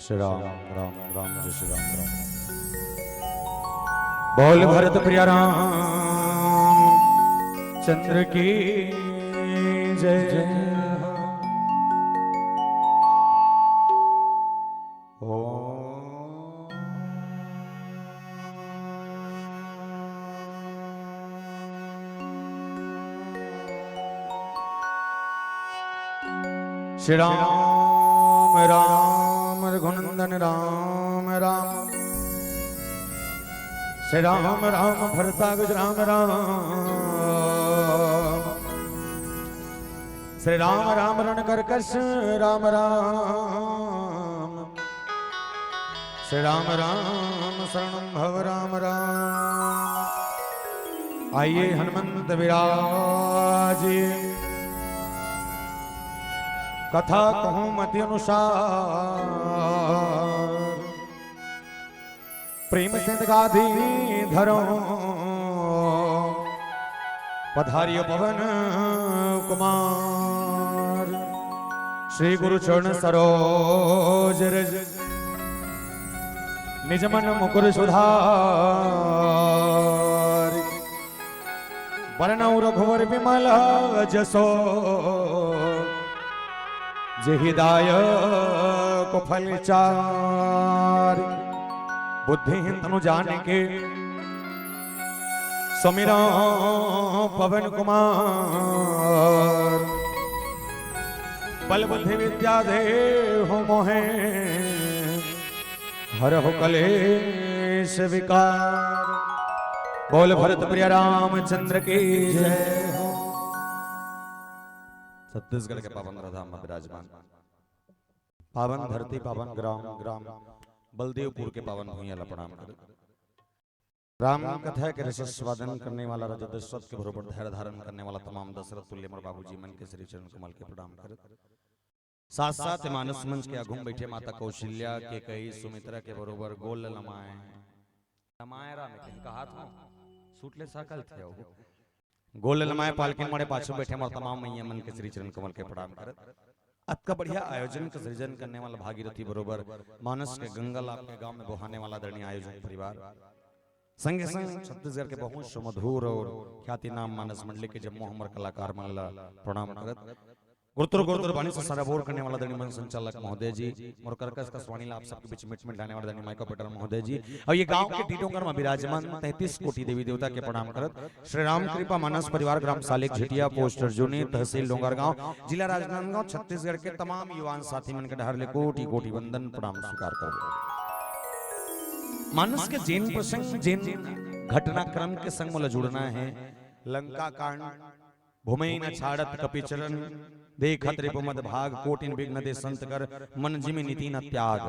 श्री राम राम राम जय श्री राम राम। बोल भरत प्रिया राम चंद्र की जय जय। श्री राम राम रघुनंदन राम राम। श्री राम राम भरतागज राम राम। श्री राम राम रण करकश राम राम। श्री राम राम शरणं भव राम राम। आइए हनुमंत विराज कथा कहूं मति अनुसार। प्रेम से गाधी धरो पधारियो पवन कुमार श्री गुरु चरण सरोज रज निज मन मुकुर सुधार वरनौ रघुवर विमल जसो जेहि दायक फल चार बुद्धिहीन तनु जानिके समीरा पवन कुमार बल बुद्धि विद्या देहु मोहे हरहु कलेश विकार बोल भरत प्रिय रामचंद्र की जय हो। छत्तीसगढ़ के पावन धाम में विराजमान पावन धरती पावन ग्राम ग्राम बलदेवपुर के पावन भूइया प्रणाम कर राम कथा के रसस्वादन करने वाला राजा दशरथ के बरोबर धैर्य धारण करने वाला तमाम दशरथ तुल्य मोर बाबूजी मन के श्री चरण कमल के प्रणाम कर साथ साथ मानस मंच के अघुम बैठे माता कौशल्या के कई सुमित्रा के बरोबर गोल लमाए लमाए राम के कहा था सूटले सकल थे गोल लमाए पालकिन मारे पाछू बैठे मोर तमाम मैया मन के श्री चरण कमल के प्रणाम कर आपका बढ़िया आयोजन का सृजन करने वाला भागीरथी बरोबर मानस के गंगा लाभ के गांव में बहाने वाला दरणीय आयोजन परिवार संगे संग छत्तीसगढ़ के बहुत सुमधुर और ख्याति नाम मानस मंडली के जम्मू हमर कलाकार मनला प्रणाम करत गुरुतर गुरुतर बाणी से सराबोर करने वाला दणी मन संचालक महोदय जी और कर्कश का स्वाणी आप सबके बीच मिट डालने वाला दणी माइको पेटर महोदय जी और ये गांव के टीटोंगर में विराजमान 33 कोटि देवी देवता के प्रणाम करत श्री राम कृपा मानस परिवार ग्राम सालिक झिटिया पोस्ट अर्जुनी तहसील डोंगरगांव जिला राजनांदगांव छत्तीसगढ़ के तमाम युवान साथी मन के ढारले कोटि कोटि वंदन प्रणाम स्वीकार कर मानस के जैन प्रसंग जैन घटनाक्रम के संग में जुड़ना है लंका कांड भूमि न छाड़त कपिचरण देखत रिपुमद भाग कोटिन विघ्न दे संत कर मन जिमि नीति न त्याग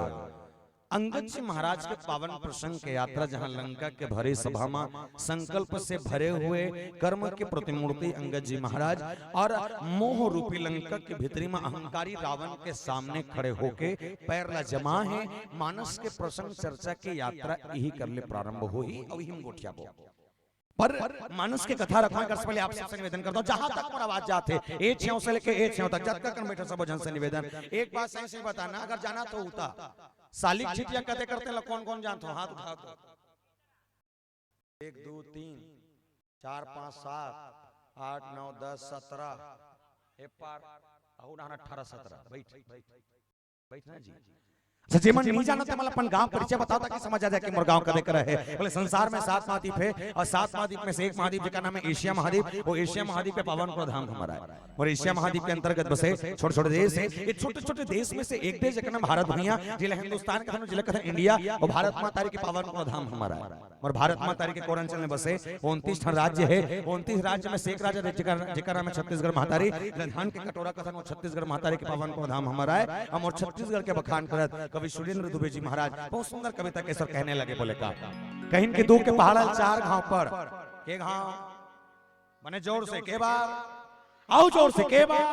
अंगद जी महाराज के पावन प्रसंग के यात्रा जहां लंका के भरे सभा में संकल्प से भरे हुए कर्म के प्रतिमूर्ति अंगद जी महाराज और मोह रूपी लंका के भीतरी में अहंकारी रावण के सामने खड़े होके पैर ला जमा है मानस के प्रसंग चर्चा के यात्रा यही कर ले प्रारंभ हुई और हिम गोठिया बो पर मानस के कथा रखने कर पहले आप सबसे निवेदन करता हूं जहां तक मोर आवाज जाते ए छेव से लेके ए छेव तक जब तक बैठे सब जन से निवेदन एक बात सही से बताना अगर जाना तो होता सालिक छिटिया कते करते हैं कौन कौन जानते हो हाथ उठाओ तो 1 2 3 4 5 7 8 9 10 17 ए पार और 18 17 बैठना जी सच्चे मन नहीं जानते मतलब अपन गांव परिचय बताओ ताकि समझ आ जाए कि मोर गांव कदे कर है बोले संसार में 7 महाद्वीप है और 7 महाद्वीप में से एक महाद्वीप जिसका नाम है एशिया महाद्वीप वो एशिया महाद्वीप पे पावन को धाम हमारा है और एशिया महाद्वीप के अंतर्गत बसे छोटे छोटे देश है ये छोटे छोटे देश में से एक देश जिसका नाम भारत भूमिया जिला हिंदुस्तान का नाम जिला कहते इंडिया और भारत माता के पावन को धाम हमारा है और भारत माता के कोरांचल में बसे 29 राज्य है 29 राज्य में से एक राज्य जिसका नाम है छत्तीसगढ़ महातारी धान के कटोरा कथन वो छत्तीसगढ़ महातारी के पावन को धाम हमारा है हम और छत्तीसगढ़ के बखान करत कवि सुरेंद्र दुबे जी महाराज बहुत सुंदर कविता के सर कहने लगे बोले का कहीं के दो के पहाड़ 4 घाव पर के घाव माने जोर से के बार आओ जोर से के बार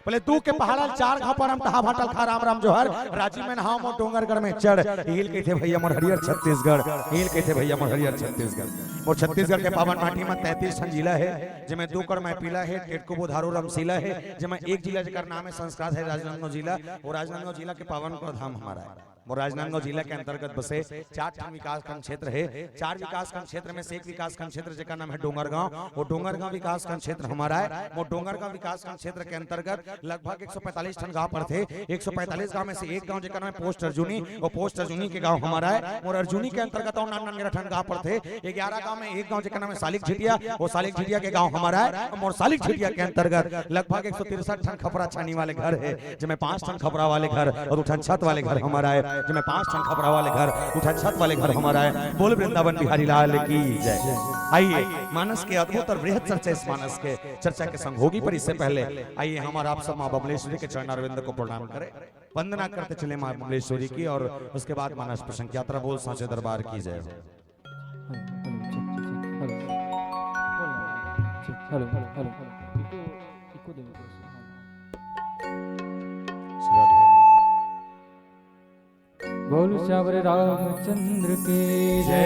बोले दू के पहाड़ 4 घाव पर हम तहा भाटल खा राम राम जोहर राजी में नहाओ मो डोंगरगढ़ में चढ़ हिल के थे भैया मोर हरियर छत्तीसगढ़ हिल के थे भैया मोर हरियर छत्तीसगढ़ और छत्तीसगढ़ के पावन माटी में 33 ठन जिला है जिसमें 2 कर मैं पीला है टेटको बोधारो रमसीला है जिसमें एक जिला जेकर नाम है संस्कार है राजनांदगांव जिला और राजनांदगांव जिला के पावन को धाम हमारा है वो राजनांदगांव जिला के अंतर्गत बसे 4 विकास खंड क्षेत्र है 4 विकास खंड क्षेत्र में से एक विकास खंड क्षेत्र जिसका नाम है डोंगरगांव वो डोंगरगांव विकास खंड क्षेत्र हमारा है वो डोंगरगांव विकास खंड क्षेत्र के अंतर्गत लगभग 145 ठन गांव पर थे 145 गांव में से एक गांव जिसका नाम है पोस्ट अर्जुनी वो पोस्ट अर्जुनी के गांव हमारा है और अर्जुनी के अंतर्गत 99 ठन गांव पर थे 11 गांव में एक गांव जिसका नाम है सालिक झिटिया वो सालिक झिटिया के गांव हमारा है और सालिक झिटिया के अंतर्गत लगभग 163 ठन खपरा छानी वाले घर है जिसमें 5 ठन खपरा वाले घर और 2 ठन छत वाले घर हमारा है जिसमें 5 ठन खपरा वाले घर 2 ठन छत वाले घर हमारा है बोल वृंदावन बिहारी लाल की जय। आइए मानस के अद्भुत और बृहद चर्चा इस मानस के चर्चा के संग होगी पर इससे पहले आइए हमारा आप सब मां बमलेश्वरी के चरण अरविंद को प्रणाम करें वंदना करते चले मां बमलेश्वरी की और उसके बाद मानस प्रसंग यात्रा बोल साचे दरबार की जय। हेलो हेलो इको दे बोल श्यावर रामचंद्र के जय।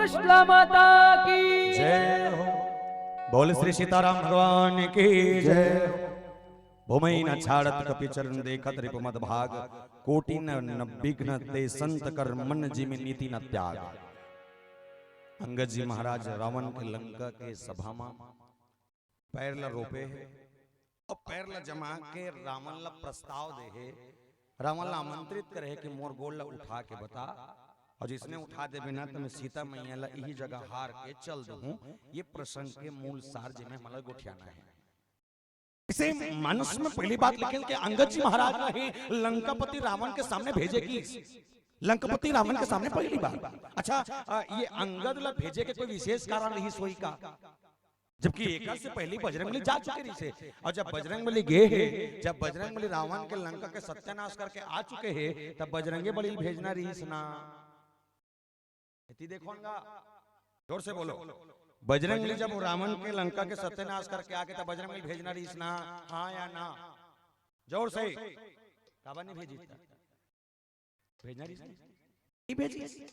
बोल शीतला माता की जय हो। बोल श्री सीताराम भगवान की जय। भूमि न छाड़त कपि चरण देखत रिपुमद भाग, कोटि न विघ्न ते संत कर मन जी में नीति न त्याग। अंगद जी महाराज रावण के लंका के सभा में पैर ला रोपे है और पैर ला जमा के रावण ला प्रस्ताव दे है। रावण ला आमंत्रित करे कि मोर गोल ला उठा के बता, और जिसने उठा दे बिना तो मैं सीता मैया ला यही जगह हार के चल दूं। ये प्रसंग के मूल सार जिन्हें मला गोठियाना है। इसे मानस में पहली बात लिखे कि अंगद जी महाराज ने लंकापति रावण के सामने भेजे की लंकापति रावण के सामने पहली बार। अच्छा, ये अंगद ला भेजे के कोई विशेष कारण रही सोई का, जबकि एक से पहले बजरंगबली जा चुके रही से। और जब बजरंगबली गए हैं, जब बजरंगबली रावण के लंका के सत्यानाश करके आ चुके हैं, तब बजरंगे बली भेजना रही ना। देखोगा जोर से बोलो, बजरंगबली जब रावण के लंका के सत्यानाश करके आके तब बजरंगबली भेजना रही ना, हाँ या ना? जोर से काबा नहीं भेजी भेजना रही भेजी।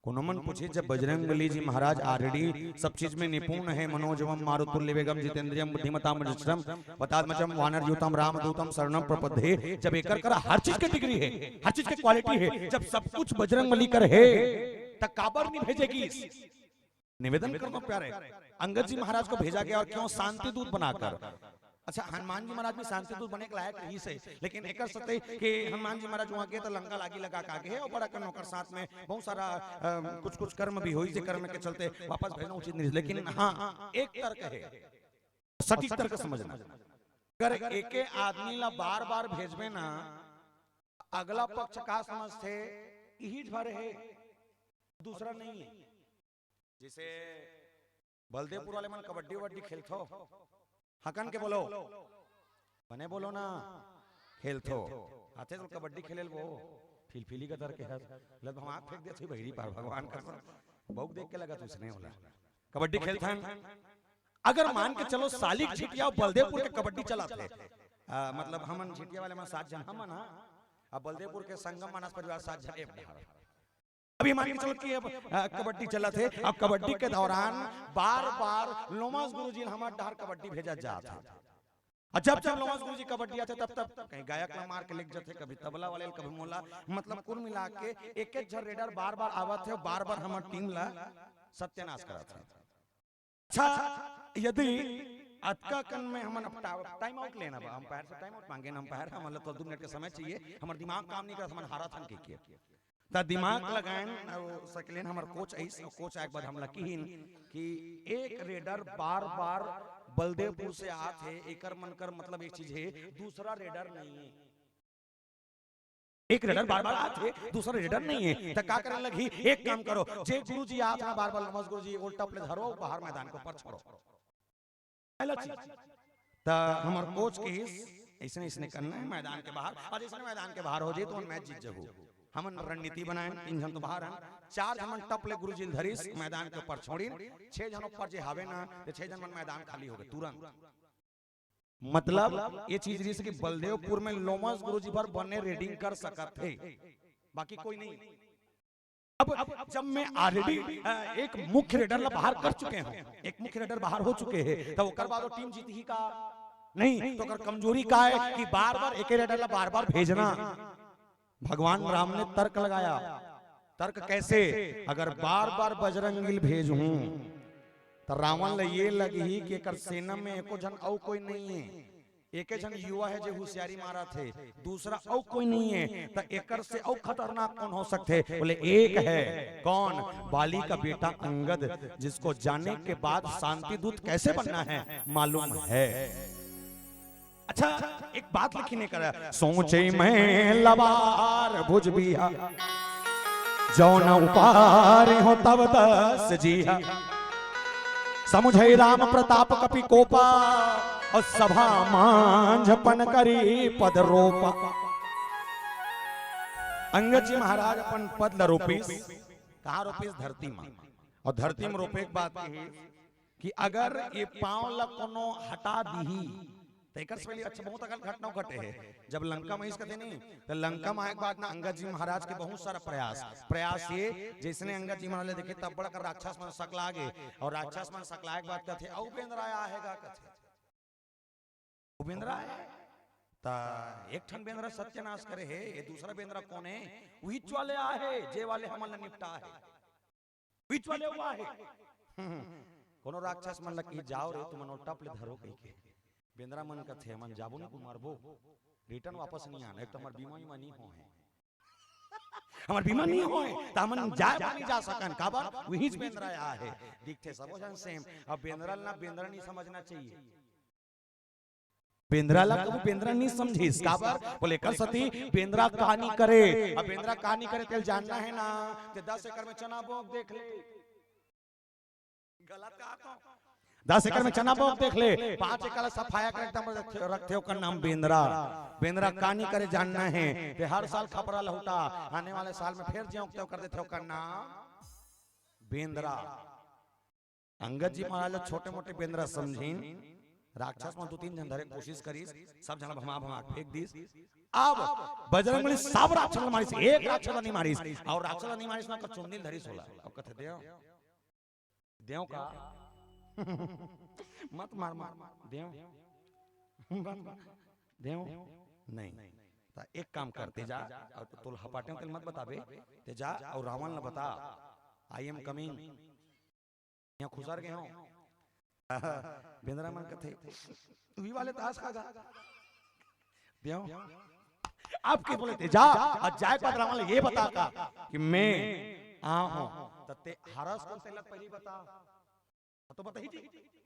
कुनमन पूछे जब बजरंगबली जी महाराज ऑलरेडी सब चीज में निपुण है, मनोजवम मारुतुल्य वेगम जितेंद्रियम बुद्धिमताम वज्रम वतात्मजम वानर युतम रामदूतम शरणम प्रपद्ये। जब एक कर हर चीज की डिग्री है, हर चीज की क्वालिटी है, जब सब कुछ बजरंगबली कर है तब काबर नहीं भेजेगी? निवेदन करना प्यारे, अंगद जी महाराज को भेजा गया और क्यों? शांति दूत बनाकर। अच्छा, हनुमान जी महाराज भी शांति दूत बने के लायक नहीं से, लेकिन एक सत्य कि हनुमान जी महाराज वहां गए तो लंका लागी लगा के आगे है और बड़ा कर नौकर साथ में बहुत सारा कुछ कुछ कर्म भी हुई, कर्म के चलते वापस भेजना उचित नहीं। लेकिन हाँ, एक तर्क है, सटीक तर्क समझना। अगर एक आदमी ला बार बार भेजबे ना, अगला पक्ष का समझते यही भर है, दूसरा नहीं है। जैसे बलदेवपुर वाले मन कबड्डी वड्डी खेलते हो, हकन के बोलो बने बोलो ना, खेलते हो आते तो कबड्डी खेले वो फिलफिली का दर के है लग हम आंख फेंक देते बहिरी पार भगवान का बहुत देख के लगा तो उसने होला कबड्डी खेलते हैं। अगर मान के चलो सालिक झिटिया बलदेवपुर के कबड्डी चलाते, मतलब हमन झिटिया वाले में 7 जन हम ना, अब बलदेवपुर के संगम मानस परिवार 7 जन एक ढार। अभी मान के चलो कि अब कबड्डी चला थे, अब कबड्डी के दौरान बार बार लोमास गुरुजी हमारे डहार कबड्डी भेजा जाता। जब जब लोमास गुरुजी कबड्डी आते तब तब कहीं गायक ला मार के लिख जाते, कभी तबला वाले कभी मोला, मतलब कुल मिला के एक एक झर रेडर बार बार आवत है, बार बार हमारे टीम ला सत्यानाश करत है। अच्छा, यदि अतका कन में हम टाइम आउट लेना बा, अंपायर से टाइम आउट मांगे ना, अंपायर हमारे तो 2 मिनट के समय चाहिए, हमारे दिमाग काम नहीं करता, हम हारा थन के किया ता दिमाग लगाएं सकलेन हमार कोच ऐसे कोच एक बार हमला कीन कि एक रेडर बार बार बलदेवपुर से आते एकर मन कर मतलब एक चीज है, दूसरा रेडर नहीं है। एक रेडर बार बार आते दूसरा रेडर नहीं है, तो क्या करने लगी? एक काम करो, जे गुरुजी आते हैं बार बार नमस्कार गुरुजी उल्टा प्ले धरो बाहर मैदान को पर छोड़ो। पहला चीज ता हमार कोच के ऐसे इसने करना है मैदान के बाहर, और इसने मैदान के बाहर हो जाए तो मैच जीत जाओ। हमन रणनीति बनाए, 3 जन तो बाहर हैं, 4 जन टपले गुरुजी धरीस मैदान के ऊपर छोड़ी, 6 जन ऊपर जे हावे ना, तो 6 जन मन मैदान खाली हो गए तुरंत। मतलब ये चीज रही कि बलदेवपुर में लोमस गुरुजी पर बने रेडिंग कर सकत थे, बाकी कोई नहीं। अब जब मैं ऑलरेडी एक मुख्य रेडर ला बाहर कर चुके हैं, एक मुख्य रेडर बाहर हो चुके हैं, तो कर बाद टीम जीती ही का नहीं, तो कर कमजोरी का है कि बार बार एक रेडर ला बार बार भेजना। भगवान राम ने तर्क लगाया, तर्क कैसे? अगर बार बार बजरंगी भेजूं तो रावण ले ये लगी कि एकर सेना में एको जन और कोई नहीं है, एक जन युवा है जो होशियारी मारा थे, दूसरा और कोई नहीं है, तो एकर से और खतरनाक कौन हो सकते? बोले एक है, कौन? बाली का बेटा अंगद, जिसको जानने के बाद शांति दूत कैसे बनना है मालूम है। अच्छा, एक बात लिखी नहीं कर, सोचे मैं लबार भुज बिहा जो न उपारे हो तब 10 जिहा, समुझे राम प्रताप कपि कोपा और सभा मांझपन करी पद रोपा। अंगद जी महाराज अपन पद ल रोपिस, कहाँ रोपिस? धरती में। और धरती में रोपे के बात कि अगर ये पांव ला कोनो हटा दी तो एक अच्छा बहुत अगल घटना घटे है जब लंका में इसका नहीं तो लंका में एक बात ना अंगद जी महाराज के बहुत सारा प्रयास ये जिसने अंगद जी महाराज देखे तब बड़ा कर राक्षस मन सकला आगे और राक्षस मन सकला एक बात कथे उपेंद्र आया हैगा कथे उपेंद्र आया ता एक ठन बेंद्र सत्यानाश करे है ये दूसरा बेंद्र कौन है विच वाले आ है जे वाले हमन निपटा है विच वाले हुआ है कोनो राक्षस मन लकी जाओ रे तुम मन टप ले धरो कह के बेंद्रा मन का थे मन जाबो न मारबो रिटर्न वापस नहीं आना एक तो हमार बीमा ही मनी हो है हमार बीमा नहीं हो है त हमन जाए नहीं जा सकन काबर वही बेंद्रा आया है दिखते सब जन सेम अब बेंद्रा ना बेंद्रा नहीं समझना चाहिए बेंद्रा ला कबू बेंद्रा नहीं समझिस काबर बोले कर सती बेंद्रा कहानी करे अब बेंद्रा कहानी करे तेल जानना है ना ते 10 एकड़ में चना बोक देख ले गलत कहा तो 10 एकड़ में चना बोक देख ले 5 एकड़ सफाया कर एकदम रखते हो का नाम बेंद्रा बेंद्रा कहानी करे जानना है ते हर साल खपरा लहुटा आने वाले साल में फिर ज्यों कर देते हो का नाम बेंद्रा अंगद जी महाराज छोटे मोटे बेंद्रा समझीन राक्षस में 2-3 जन धरे कोशिश करी सब जना भमा भमा फेंक दीस अब बजरंगबली सब राक्षस मारिस एक राक्षस नहीं मारिस और राक्षस नहीं मारिस ना का चुंदिल धरिस होला अब कथे देव का मत मार देव नहीं ता एक काम करते जा और तुल हपाटे तेल मत बताबे ते जा और रावण न बता आई एम कमिंग यहां खुसर गए हो बेंद्रा मन कथे वी वाले ताश खागा देव आप के बोले जा और जाए पर रावण ये बता का कि मैं आ हूं तते हरस को तेलत पहली बता तो बता ही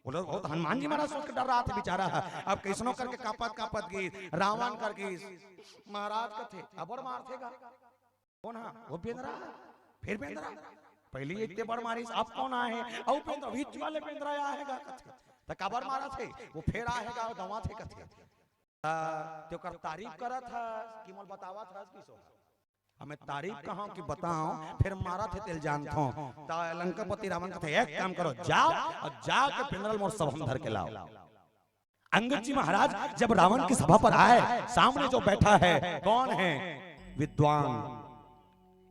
बोलो बहुत हनुमान जी महाराज सोच के डर रहा था बेचारा अब कैसनो करके कापत गई रावण करके महाराज कथे अबर मार थेगा कौन है वो बेंद्रा फिर बेंद्रा पहले इतने बड़ मारिस अब कौन आए और बेंद्रा बीच वाले बेंद्रा आया हैगा कथे त कबर मारा थे वो फिर आएगा और दवा थे कथे तो कर तारीफ करा था कि मोल बतावा था किसो हमें तारीफ कहां कि बताओ फिर मारा थे तेल जानतो ता लंकापति रावण कथे एक काम करो जाओ और जाके बेंद्रल मोर सब हम धर के लाओ अंगद जी महाराज जब रावण की सभा पर आए सामने जो बैठा है कौन है विद्वान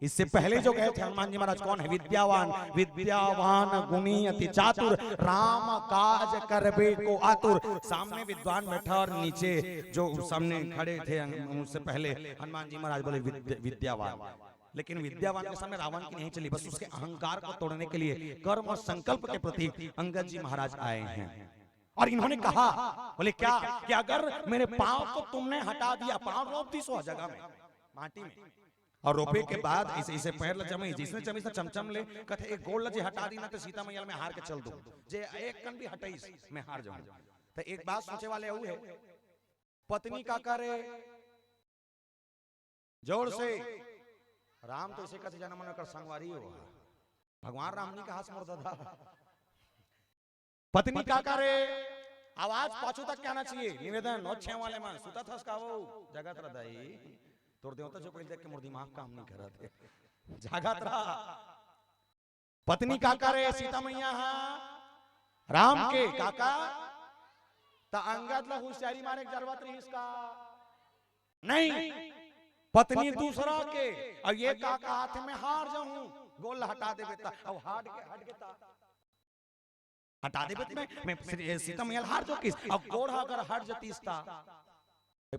इससे पहले जो गए थे हनुमान जी महाराज कौन है विद्यावान गुणी अति चातुर राम काज करबे को आतुर सामने विद्वान बैठा और नीचे जो सामने खड़े थे उनसे पहले हनुमान जी महाराज बोले विद्यावान लेकिन विद्यावान के सामने रावण की नहीं चली बस उसके अहंकार को तोड़ने के लिए कर्म और संकल्प के प्रतीक अंगद जी महाराज आए हैं और इन्होंने कहा बोले क्या कि अगर मेरे पांव को तुमने हटा दिया पांव रोप दी सो जगह में माटी में और रोपे के बाद इसे पैर ल जमी जिसने जमी से चमचम ले कथे एक गोल जे हटा दी ना तो सीता मैया में हार के चल दो जे एक कन भी हटाई मैं हार जाऊं तो एक बात सोचे वाले वो है पत्नी का करे जोर से राम तो इसे कथे जन्म कर संगवारी हो भगवान राम ने कहा समर्थ था पत्नी का करे आवाज पाछू तक क्या आना चाहिए निवेदन नोचे वाले मन सुता थस का वो जगत रदाई तोड़ देवता जो पहले देख के मोर दिमाग काम नहीं कर रहा थे जागत रहा पत्नी काका रे सीता मैया राम के काका ता अंगद ला होशियारी मारे जरूरत नहीं इसका नहीं पत्नी दूसरा के और ये काका हाथ में हार जाऊं गोल हटा दे बेटा अब हट के हटा दे बेटा मैं सीता मैया हार जो किस अब गोड़ अगर हट जती इसका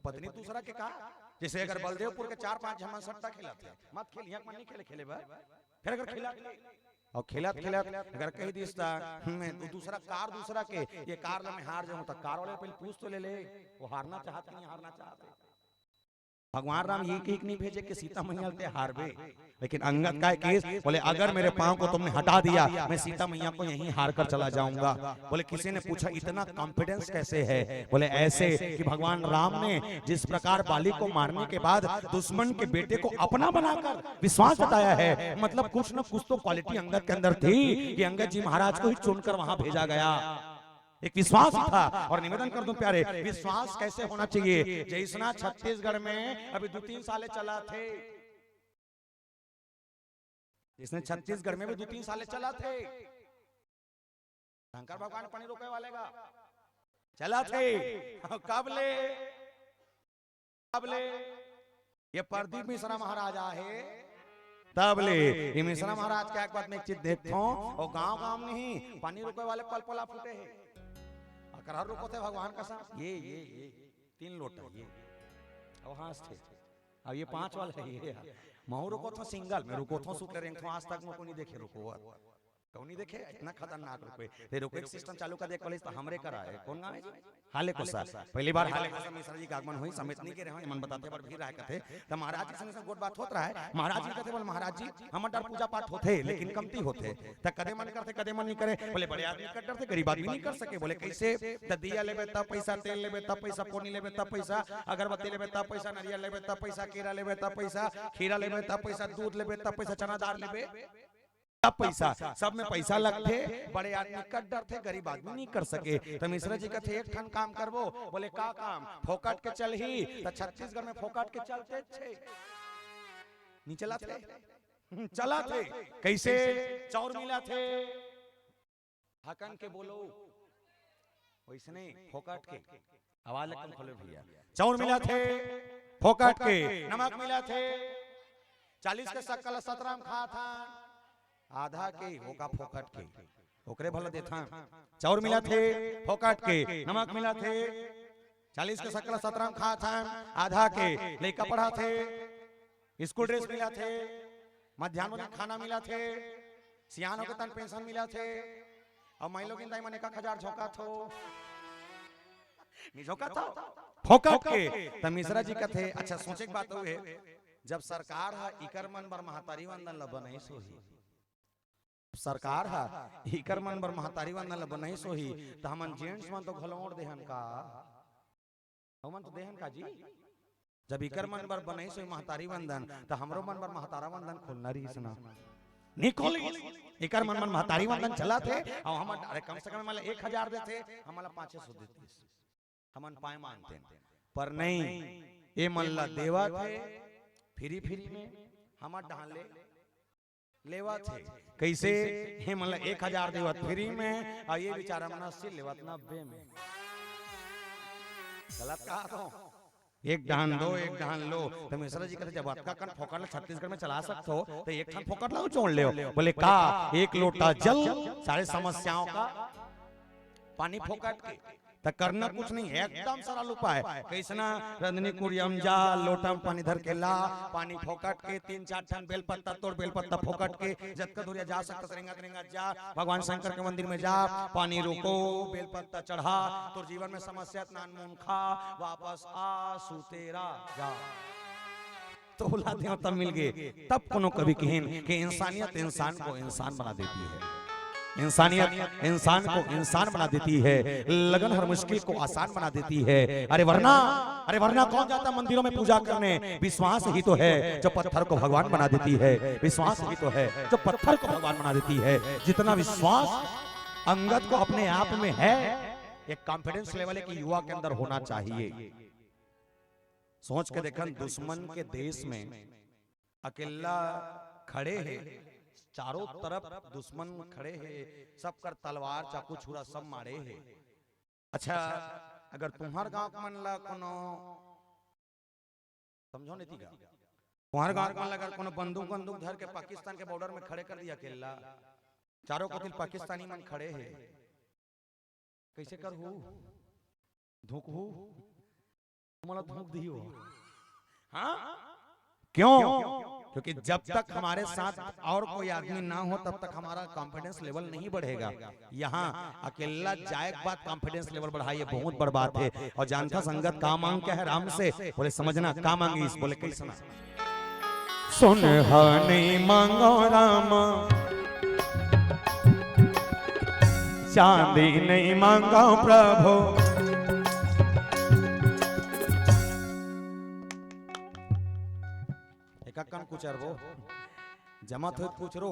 पत्नी दूसरा के कहा जैसे अगर बलदेवपुर के 4-5 जमन सट्टा खेलते मत खेल यहां मन नहीं खेले फिर अगर खेला और खेला अगर कह दिसता मैं दूसरा कार दूसरा के ये कार में हार जाऊं तो कार वाले पहले पूछ तो ले वो हारना चाहते नहीं हारना चाहते भगवान राम ये एक नहीं भेजे कि सीता मैया ते हारबे लेकिन अंगद का केस बोले अगर मेरे पांव को तुमने हटा दिया मैं सीता मैया को यहीं हार कर चला जाऊंगा बोले किसी ने पूछा इतना कॉन्फिडेंस कैसे है बोले ऐसे कि भगवान राम ने जिस प्रकार बाली को मारने के बाद दुश्मन के बेटे को अपना बनाकर विश्वास बताया है मतलब कुछ न कुछ तो क्वालिटी अंगद के अंदर थी कि अंगद जी महाराज को ही चुनकर वहां भेजा गया एक विश्वास था और निवेदन कर दूं प्यारे विश्वास कैसे होना चाहिए जैसना छत्तीसगढ़ में अभी 2-3 साल चला थे जिसने छत्तीसगढ़ में भी 2-3 साल चला थे शंकर भगवान पानी रोके वाले का चला थे काबले काबले ये प्रदीप मिश्रा महाराजा है तबले। ये मिश्रा महाराज क्या एक बात में एक चीज देखो और गांव गांव नहीं पानी रुके वाले पल पला फूटे हैं अकर रुको थे भगवान का साथ ये 3 लोटा ये अब हाथ थे अब ये 5 वाला है ये महू रुको था सिंगल में रुको था शुक्ल रैंक था आज तक मैं कोई नहीं देखे रुको कौन नहीं देखे इतना खतरनाक रुपए रुको एक सिस्टम चालू कर दे कॉलेज तो हमरे करा है कौन गाँव है हाले को सर पहली बार हाले को मिश्रा जी का आगमन हुई समिति के रहे मन बताते पर भी रहा कथे तो महाराज जी संग गोट बात होत रहा है महाराज जी कहते बोले महाराज जी हम डर पूजा पाठ होते लेकिन कमती होते त कदे मन करते कदे मन नहीं करे बोले बड़े आदमी कर डरते गरीब आदमी नहीं कर सके बोले कैसे त दिया लेबे तब पैसा तेल लेबे तब पैसा पोनी लेबे तब पैसा अगरबत्ती लेबे तब पैसा नारियल लेबे तब पैसा केरा लेबे तब पैसा खीरा लेबे तब पैसा दूध लेबे तब पैसा चना दाल लेबे तब पैसा सब में पैसा लगते बड़े आदमी कर डर थे गरीब आदमी नहीं कर सके तो मिश्रा जी कहते एक ठन काम करबो बोले का काम फोकट के चल ही तो छत्तीसगढ़ में फोकट के चलते छे नहीं चला थे चला थे कैसे चौर मिला थे हकन के बोलो वैसे नहीं फोकट के आवाज कम खोले भैया चौर मिला थे फोकट के नमक मिला थे 40 के शक्कल 17 खा था आधा के होगा फोकट के ओकरे भला देथा चाउर मिला थे फोकट के नमक मिला थे 40 के शक्कल 17 खा था आधा के लइका पढ़ा थे स्कूल ड्रेस मिला थे मध्याह्न भोजन खाना मिला थे सियानों के तन पेंशन मिला थे और महिलों की मन 1000 झोंका थो नहीं झोंका था फोकट के त मिश्रा जी कहते अच्छा सोचे की बात हुए जब सरकार है इकर मन बर महतारी वंदन ल बनई सोही सरकार है इकर मन बर महतारी वंदन ल बनई सोही त हमन जेंट्स मन तो घलोड़ देहन का हमन तो देहन का जी जब इकर मन बर बनई सोही महतारी वंदन त हमरो मन बर महतारा वंदन खोलना रही सुना निकोल इकर मन मन महतारी वंदन चला थे और हम अरे कम से कम माला 1000 देते हमारा 500 देते हमन पाए मानते पर नहीं ए मन ला देवा थे फ्री फ्री में हम डाले लेवा थे कैसे हे मन ला 1000 देवत फ्री में और ये बेचारा मन 80 लेवत 90 में गलत कहा तो एक डान दो एक डान लो तो मिश्रा जी कहते जब आपका कन फोकट छत्तीसगढ़ में चला सकते हो तो एक ठन फोकट लो छोड़ ले बोले का एक लोटा जल सारे समस्याओं का पानी फोकट के तो करना कुछ नहीं है एकदम सरल उपाय कैसना रंधनी कुरियम जा लोटा में पानी धर के ला पानी फोकट के 3-4 ठन बेलपत्ता तोड़ बेलपत्ता फोकट के जतका दूरिया जा सकता सरेंगा जा भगवान शंकर के मंदिर में जा पानी रोको बेलपत्ता चढ़ा तो जीवन में समस्या नान खा वापस आ सुतेरा जा तो औलाद तब मिल गए तब कोनो कभी कहन कि इंसानियत इंसान को इंसान बना देती है इंसानियत इंसान को इंसान बना देती है लगन हर मुश्किल को आसान बना देती है अरे वरना कौन जाता मंदिरों में पूजा करने विश्वास ही तो है जो पत्थर को भगवान बना देती है विश्वास ही तो है जो पत्थर को भगवान बना देती है जितना विश्वास अंगद को अपने आप में है एक कॉन्फिडेंस लेवल एक युवा के अंदर होना चाहिए सोच के देखन दुश्मन के देश में अकेला खड़े हैं चारों तरफ दुश्मन खड़े हैं सब कर तलवार चाकू छुरा सब मारे हैं अच्छा अगर तुम्हार गांव के मन ला कोनो समझो नहीं का तुम्हार गांव के मन ला अगर कोनो बंदूक धर के पाकिस्तान के बॉर्डर में खड़े कर दिया अकेला चारों को पाकिस्तानी मन खड़े हैं कैसे कर हूं धूक हूं मला धूक दी हो हाँ क्यों क्योंकि जब तक हमारे साथ और कोई आदमी ना हो तब तक हमारा कॉन्फिडेंस लेवल नहीं बढ़ेगा यहाँ अकेला जाए के बाद कॉन्फिडेंस लेवल बढ़ाइए बहुत बड़ बात है और जानता संगत का मांग क्या है राम से बोले समझना का मांगी बोले कैसे सुन नहीं मांगो राम चांदी नहीं मांगो प्रभु कन कुछ वो जमा तो कुछ रो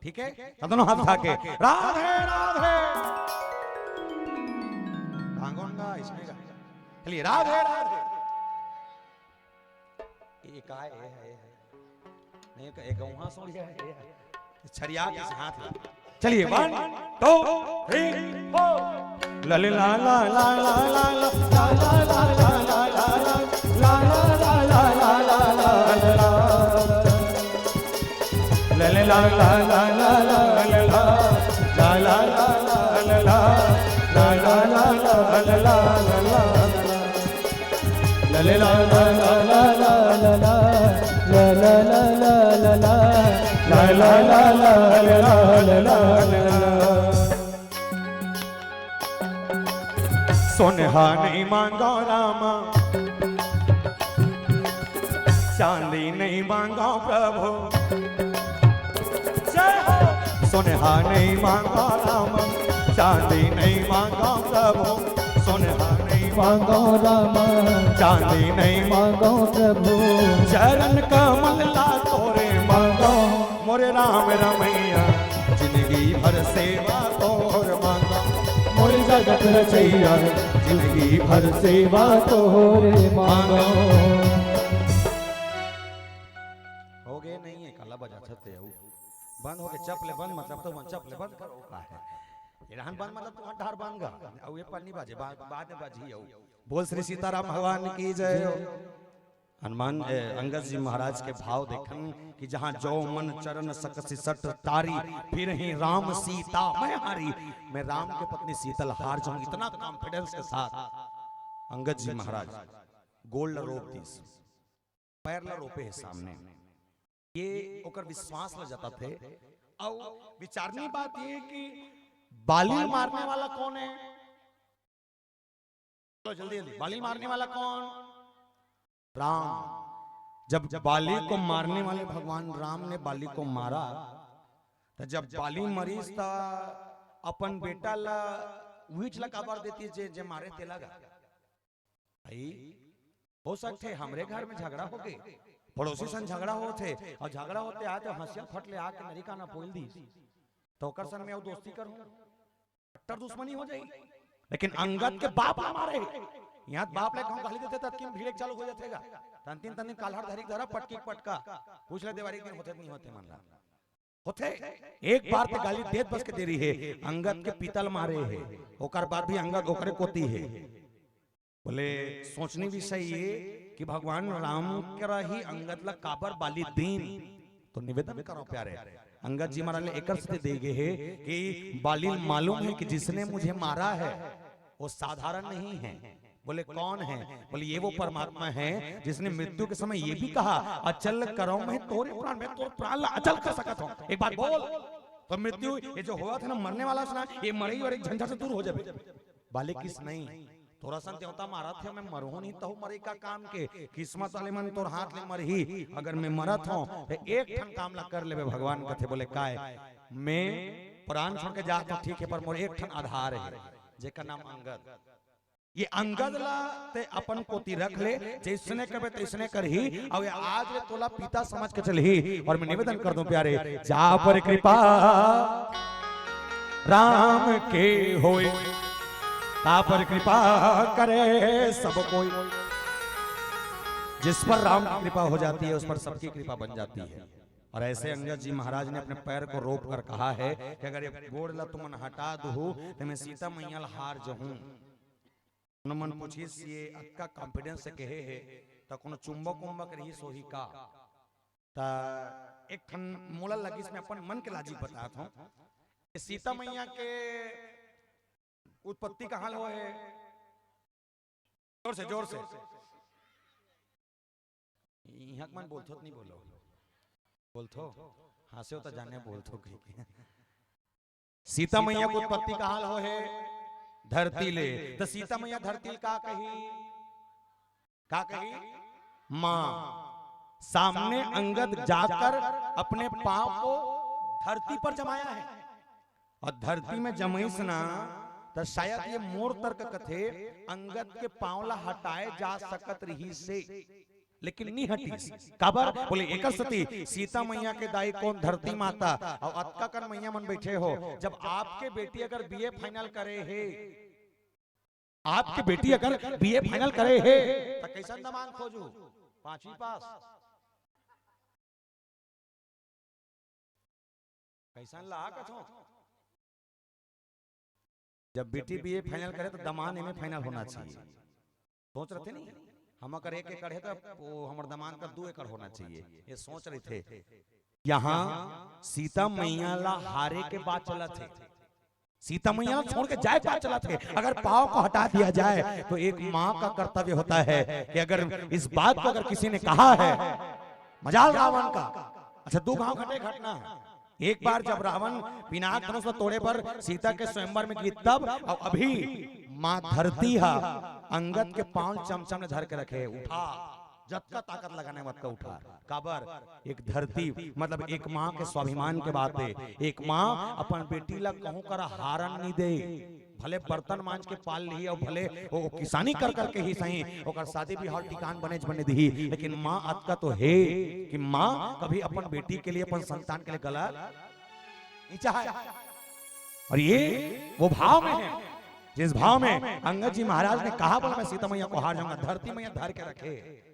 ठीक है दोनों हाथ उठा के राधे राधे कांगोंगा इसमें चलिए राधे राधे ये का है नहीं का एक वहां सो गया है छरिया के हाथ चलिए 1 2 3 4 लले ला ला ला ला ला ला ला ला ला ला ला ला ला ला ला ला ला ला लले ला ला ला ला ला ला ला ला ला ला लले ला ला ला ला ला ला ला ला ला ला ला ला ला ला ला सोनेहा नहीं मांगो रामा चांदी नहीं मांगो प्रभु सोनेहा नहीं मांगो रामा चांदी नहीं मांगो प्रभु सोनेहा नहीं मांगो रामा चांदी नहीं मांगो प्रभु चरण कमल ला तोरे मांगो मोरे राम रमैया जिंदगी भर सेवा तोर मांगो मोर जगत रचैया जिंदगी भर सेवा तोरे मांगो हो गए नहीं है काला बजा छते बंद हो गए चपले बंद मतलब तो चपले बंद करो का है रहन बंद मतलब तो ढार बंद गा अब ये पन्नी बाजे बाद में बाजी हो बोल श्री सीताराम भगवान की जय हो हनुमान अंगद जी महाराज के भाव देखन कि जहां जो मन चरण सकसी सट तारी फिर ही राम सीता मैं हारी मैं राम के पत्नी सीतल हार जाऊं इतना कॉन्फिडेंस के साथ अंगद जी महाराज गोल्ड रोप दिस पैर ला रोपे है सामने ये ओकर विश्वास ल जाता थे और विचारनी बात ये कि बाली मारने वाला कौन है तो जल्दी जल्दी बाली मारने वाला कौन राम जब बाली को मारने वाले भगवान राम ने बाली को मारा तो जब बाली मरीज था अपन बेटा ला वीच ला काबर देती जे जे मारे ते लगा भाई हो सकते हमरे घर में झगड़ा हो गए पड़ोसी सन झगड़ा होते और झगड़ा होते आए तो हंसिया फटले आके नरिका ना बोल दी तो कर सन में वो दोस्ती करूं कट्टर दुश्मनी हो जाई लेकिन अंगद के बाप मारे यहाँ बाप ले कहूं गाली देते तब भीड़ चालू हो जातेगा तंतीन तंतीन कालहर धरी धरा पटकी पटका पूछ ले देवारी के होते नहीं होते मन ला होते एक बार पे गाली देत बस के दे रही है अंगद के पीतल मारे है ओकर बाद भी अंगद ओकरे कोती है बोले सोचनी विषय ये कि भगवान राम करा ही अंगद ला काबर बाली दीन तो निवेदन करो प्यारे अंगद जी महाराज ने एक से देगे है कि बाली मालूम है कि जिसने मुझे मारा है वो साधारण नहीं है बोले कौन है बोले ये वो परमात्मा है जिसने मृत्यु के समय ये भी कहा अचल करो मैं तोरे प्राण में तोर प्राण ला अचल कर सकता हूं एक बात बोल तो मृत्यु ये जो हुआ था ना मरने वाला सुना ये मरी और एक झंझट से दूर हो जाए बाले किस नहीं थोड़ा सा देवता मारा थे मैं मरहू नहीं तो मरे का काम के किस्मत वाले मन तोर हाथ ले मर ही अगर मैं मरत हूं तो एक ठन काम ला कर लेबे भगवान कथे बोले काय मैं प्राण छोड़ के जा तो ठीक है पर मोर एक ठन आधार है जेका नाम अंगद ये अंगद ला ते अपन कोती रख ले जैसने कबे तैसने करही और ये आज रे तोला पिता समझ के चलही और मैं निवेदन कर दूं प्यारे जा पर कृपा राम के होए ता पर कृपा करे सब कोई जिस पर राम की कृपा हो जाती है उस पर सबकी कृपा बन जाती है और ऐसे अंगद जी महाराज ने अपने पैर को रोप कर कहा है कि अगर ये गोड़ ला तुमन हटा दो तो मैं सीता मैया हार जाऊं मन पूछिस ये अक्का कॉन्फिडेंस से कहे है तो कोनो चुंबक उम्बक रही सोही का ता एक ठन मोला लगी इसमें अपन मन के लाजी बताता हूं सीता मैया के उत्पत्ति कहां हो है जोर से यहाँ मन बोलथो नहीं बोलथो हंसे तो जाने बोलथो सीता मैया की उत्पत्ति कहां हो है धरती ले तो सीता मैया धरती का कही मां सामने अंगद जाकर अपने पांव को धरती पर जमाया है और धरती में जमैस ना तो शायद ये मोर तर्क कथे अंगद के पांवला हटाए जा सकत रही से लेकिन नहीं हटी काबर बोले एक सती सीता मैया के दाई कौन धरती माता और अतका कर मैया मन बैठे हो जब आपके बेटी अगर बीए फाइनल करे है आपकी बेटी अगर बीए फाइनल करे है तो कैसा दमान खोजू 5वीं पास कैसा ला कथो जब बेटी बीए फाइनल करे तो दमान में फाइनल होना चाहिए। सोच रहे थे नहीं हम अगर 1 एकड़ है तो वो हमारे दमान का 2 एकड़ होना चाहिए, ये सोच रहे थे। यहाँ सीता मैया ला हारे के बाद चला थे, सीता मैया छोड़ के जाए बात चला थे। अगर पाव को हटा दिया जाए तो एक माँ का कर्तव्य होता है कि अगर इस बात को अगर किसी ने कहा है, मजाल रावण का, अच्छा 2 गांव घटे घटना। एक बार जब रावण पिनाक धनुष तोड़े पर सीता के स्वयंवर में गई तब, और अभी माँ धरती हा अंगद के पांव चमचम ने धर के रखे, उठा जतका ताकत लगाने मत का उठा। काबर एक धरती मतलब एक माँ के स्वाभिमान के बात है। एक माँ अपन बेटी ला कहूं कर हारन नहीं दे, भले बर्तन मांज के पाल ली और भले वो किसानी कर करके ही सही ओकर शादी भी हर ठिकान बने दी, लेकिन माँ अतका तो है कि माँ कभी अपन बेटी के लिए अपन संतान के लिए गलत नहीं चाहे। और ये वो भाव में है जिस भाव में अंगद जी महाराज ने कहा बोला मैं सीता मैया को हार जाऊंगा, धरती मैया धर के रखे।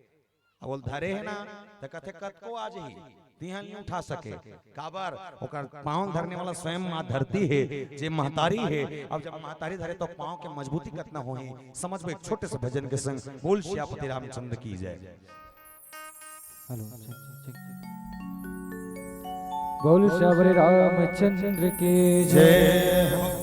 बोल धरे है ना तो कथे कत को आज ही तिहन नहीं उठा सके। काबर ओकर पांव धरने वाला स्वयं मां धरती है, जे महतारी है। अब जब महतारी धरे तो पांव के मजबूती कितना होही समझ में। एक छोटे से भजन के संग बोल श्यापति रामचंद्र की जय। हेलो बोल श्यापति रामचंद्र की जय।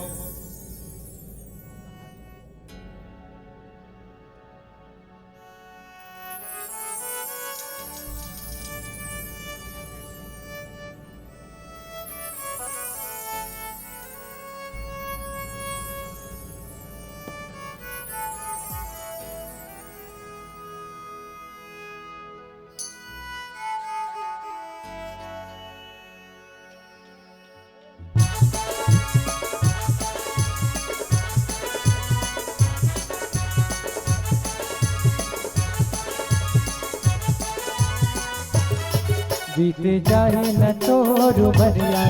बीते जाए न तोर उमरिया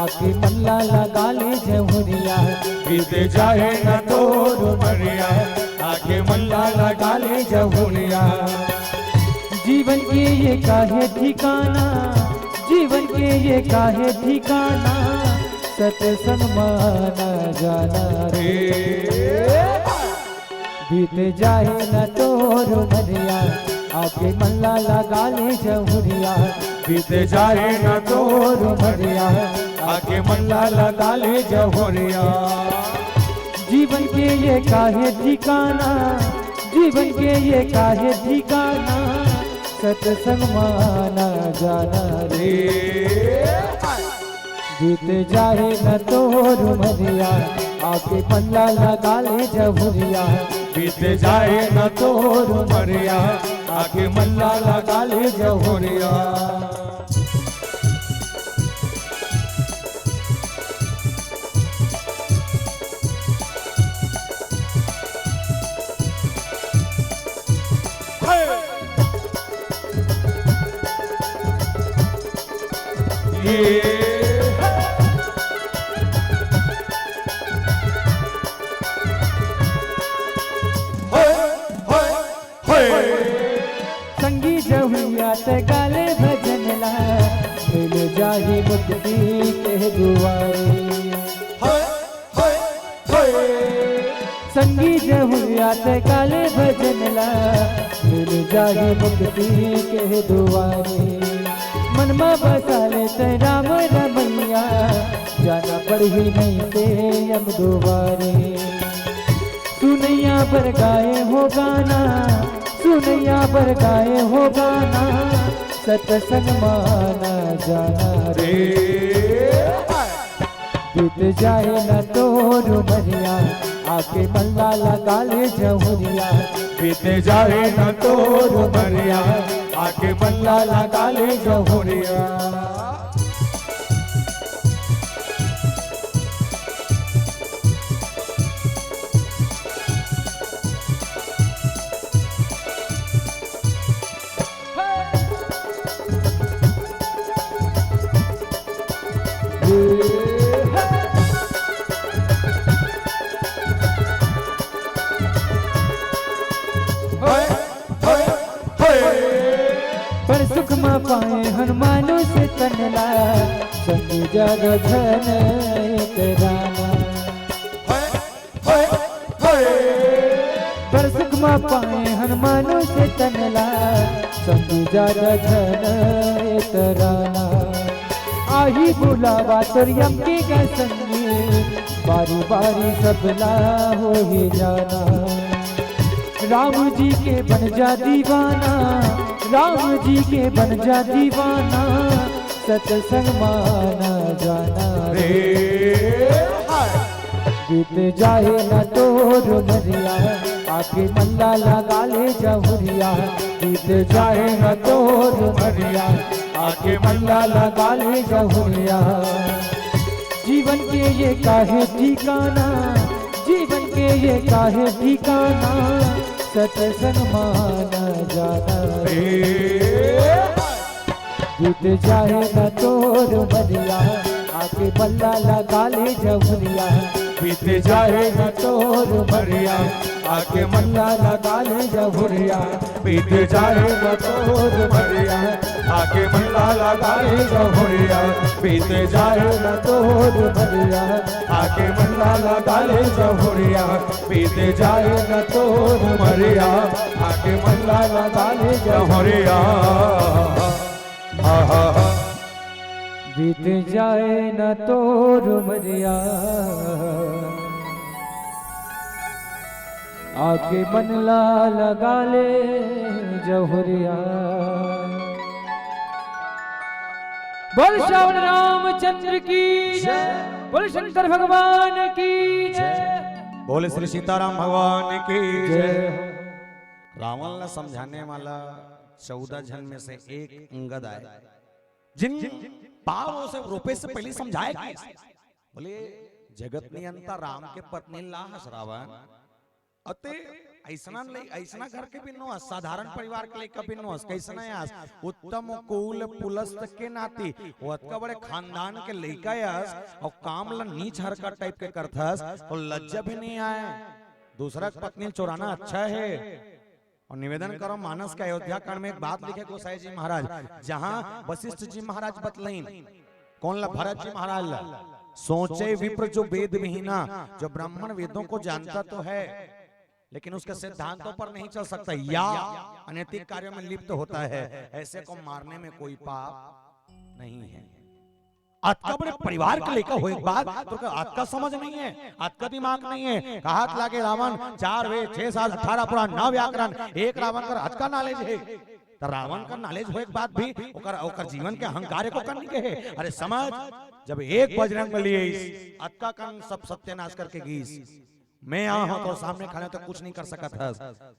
आके मल्ला लगा ले जहुरिया। बीते जाए न तोर उमरिया आके मल्ला लगा ले जहुरिया। जीवन के ये काहे ठिकाना, जीवन के ये काहे ठिकाना, सत्संग माना जाना रे। बीते जाए न तोर उमरिया आके मल्ला लगा ले जहुरिया। बीते जाए न तोर उमरिया आके मल्ला लगा ले जहुरिया। जीवन के ये काहे ठिकाना, जीवन के ये काहे ठिकाना, सत्संग माना जाना रे। बीत जाए न तोर उमरिया आके मल्ला लगा ले जहुरिया। बीते जाए न तोर उमरिया आके मल्ला लगा ले जहुरिया। संगी जहुरिया ते गाले भजन ला मिल जाही मुक्ति के दुआरे। संगी जहुरिया ते गाले भजन ला मिल जाही मुक्ति के दुआरे। मनमा बसा ले ते राम रमैया जाना पड़ ही नहीं ते यम दुआरे। सुनैया पर गाए हो गाना, सुनैया पर गाए हो गाना, सत्संग माना जाना रे। बीत जाए न तोर उमरिया आके मल्ला लगा ले जहुरिया। बीते जाए न तोर उमरिया आके मल्ला लगा ले जहुरिया। पर सुख में पाए हनुमानों से तनला संग जग धन एक राना। हनुमा पाए हनुमानो से तनला समझा जन तराना आही बुलावा तुरियम के संगे बारी बारी सबला हो ही जाना राम जी के बन जा दीवाना राम जी के बन जा दीवाना सत्संग माना जाना रे बीत जाए न तोर नरिया आके मल्ला लगा ले जहुरिया बीत जाए न तोर नरिया आके मल्ला लगा ले जहुरिया जीवन के ये काहे ठिकाना जीवन के ये काहे ठिकाना सत्संग माना जाना बीत जाए न तोर मरिया आके मल्ला लगा ले जहुरिया बीत जाए न तोर मरिया आके मल्ला लगा ले जहुरिया बीत जाए न तोर मरिया आके मल्ला लगा ले जहुरिया बीत जाए न तोर मरिया आके मल्ला लगा ले जहुरिया बीत जाए न तोर मरिया आके मल्ला लगा ले जहुरिया बीत जाए न तोर मरिया आके मनला लगा ले जहुरिया बोल श्रावण रामचंद्र की जय बोल शंकर भगवान की जय बोले श्री सीताराम भगवान की जय। रावण ने समझाने वाला 14 जन में से एक अंगद आए जिन पावों से रुपए से पहले समझाए बोले जगत नियंता राम के पत्नी लाश रावण अते ऐसना घर के बिनो साधारण परिवार के लेकर बिनो कैसना यास उत्तम कुल पुलस्त के नाती वतका बड़े खानदान के लेकर यास और काम ला नीच हरकत टाइप के करथस और लज्जा भी नहीं आए दूसरा पत्नी चोराना अच्छा है। और निवेदन करो मानस के अयोध्या कांड में एक बात लिखे गोसाई जी महाराज जहां वशिष्ठ जी महाराज बतलाइन कौन ला भरत जी महाराज ला सोचे विप्र जो वेद विहीना जो ब्राह्मण वेदों को जानता तो है लेकिन उसके सिद्धांतों पर नहीं चल सकता या अनैतिक कार्यों में लिप्त होता है ऐसे को मारने में कोई पाप नहीं है। आपका बड़े परिवार के लेकर हो एक बात तो आपका समझ नहीं है आपका दिमाग नहीं है कहात लागे रावण 4 वेद 6 साल 18 पुराण 9 व्याकरण एक रावण कर आज का नॉलेज है तो रावण का नॉलेज हो एक बात भी ओकर जीवन के अहंकार को करने के है। अरे समझ जब एक बजरंग बली अक्का कन सब सत्यानाश करके गीस मैं यहाँ हूं तो सामने खड़े तो कुछ नहीं कर सका था।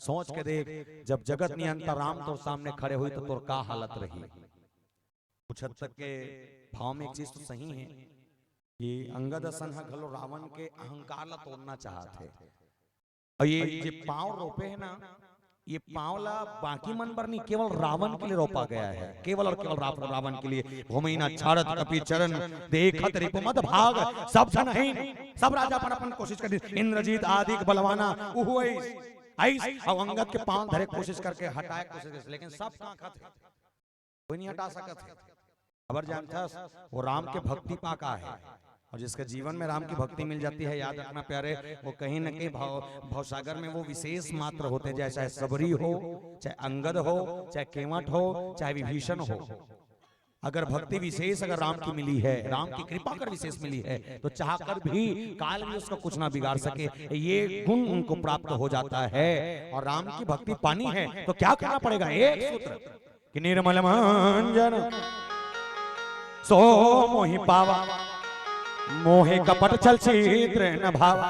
सोच के देख जब जगत नियंता राम तो सामने खड़े हुई तो तोर का हालत रही। कुछ हद तक के भाव में एक चीज तो सही है कि अंगद सन्हा घलो रावण के अहंकार ला तोड़ना चाहते और ये पांव रोपे है ना ये पांवला बाकी मन पर नहीं केवल रावण के लिए रोपा गया है केवल और केवल रावण के लिए। भूमिना छाड़त कपि चरण देखत रिपुमत भाग सब जन है सब राजा पर अपन कोशिश कर इंद्रजीत आदि बलवाना ऐस और अंगद के पांव धरे कोशिश करके हटाए कोशिश लेकिन सब कहां खत कोई नहीं हटा सकत। खबर जानता वो राम के भक्ति पाका है और जिसके जीवन में राम की भक्ति मिल जाती है याद रखना प्यारे वो कहीं न कहीं भवसागर में वो विशेष मात्र होते हैं चाहे सबरी हो चाहे अंगद हो चाहे केवट हो चाहे विभीषण हो। अगर भक्ति विशेष अगर राम की मिली है राम की कृपा कर विशेष मिली है तो चाहकर भी काल में उसका कुछ ना बिगाड़ सके ये गुण उनको प्राप्त हो जाता है। और राम की भक्ति पानी है तो क्या करना पड़ेगा एक सूत्र कि निर्मल मंजन सो मोहि पावा मोहे कपट चल छिद्र न भावा।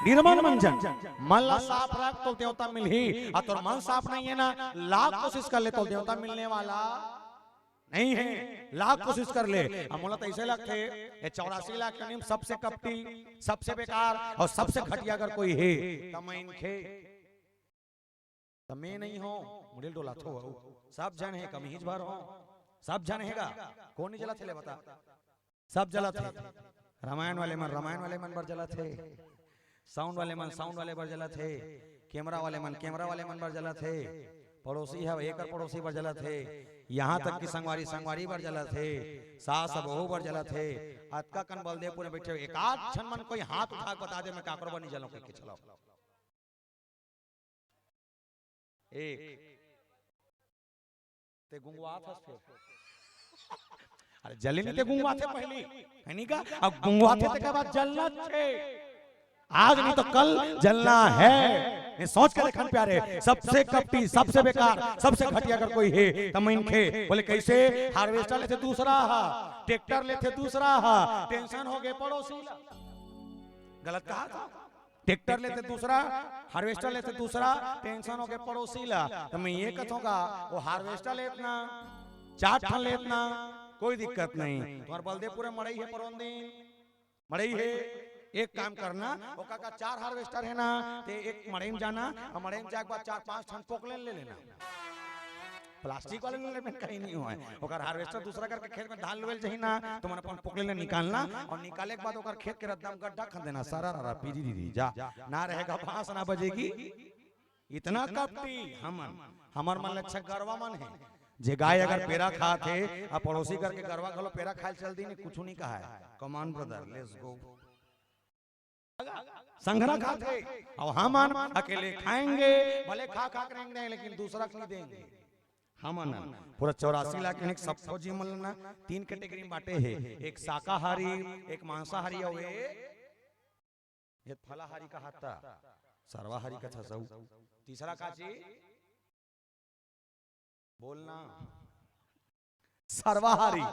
निर्मल मंजन मन ला साफ रख तो देवता मिल ही और मन साफ नहीं है ना लाख कोशिश कर ले तो देवता मिलने वाला नहीं है। लाख कोशिश कर ले अमोला तो ऐसे लगते 84 लाख का नियम सबसे कपटी सबसे बेकार और सबसे घटिया अगर कोई है तो मैं नहीं हो मुड़ेल डोला थो सब जन है कमीज भर हो सब जन हैगा कौन नहीं जला थे बता सब जला थे रामायण वाले मन पर जला थे साउंड वाले पर जला थे कैमरा वाले मन पर जला थे पड़ोसी है एक पड़ोसी पर जला थे यहाँ तक कि संगवारी पर जला थे सास बहू पर जला थे अतका कन बलदेवपुर में बैठे एक आध क्षण मन कोई हाथ उठा बता दे मैं काकरो बनी जलाऊं के चलाओ एक ते गुंगवा था फिर अरे जले नहीं ते गुंगवा थे पहले है नहीं का अब गुंगवा थे के बाद जलना थे आज नहीं तो कल जलना है। ये सोच कर देखन प्यारे सबसे कपटी सबसे बेकार सबसे घटिया अगर कोई है तो इनके बोले कैसे हार्वेस्टर लेते दूसरा हा ट्रैक्टर लेते दूसरा हा टेंशन हो गए पड़ोसी गलत कहा था ट्रैक्टर लेते दूसरा हार्वेस्टर लेते दूसरा टेंशन हो गए पड़ोसी ला तो मैं ये कहूंगा वो हार्वेस्टर लेतना 4 ठन लेतना कोई दिक्कत नहीं तुम्हारे बलदेवपुर में मड़ई है परवंदीन मड़ई है एक काम करना वो काका 4 हार्वेस्टर है ना ते एक मड़ई में जाना और मड़ई में जाके बाद 4-5 ठन पोकलेन ले लेना प्लास्टिक वाले ले में कहीं नहीं हुआ है ओकर हार्वेस्टर दूसरा करके खेत में धान लेवल चाहिए ना तो मन अपन पोकलेन निकालना और निकाले के बाद ओकर खेत के रद्दम गड्ढा खन देना सारा रा पीजी दीदी जा ना रहेगा बांस ना बजेगी इतना कपटी हमर मन अच्छा गरवा मन है जे गाय अगर पेरा खाते आ पड़ोसी करके गरवा खलो पेरा खाए चल दी नहीं कुछ नहीं कहा है कमान ब्रदर लेट्स गो संघरा खाते और हम अकेले खाएंगे भले खा खा कर देंगे लेकिन दूसरा को नहीं देंगे हम पूरा 84 लाख के सब फौजी मलना 3 कैटेगरी में बांटे है एक शाकाहारी एक मांसाहारी और ये फलाहारी का हाथा सर्वाहारी का था सब तीसरा का चीज बोलना सर्वाहारी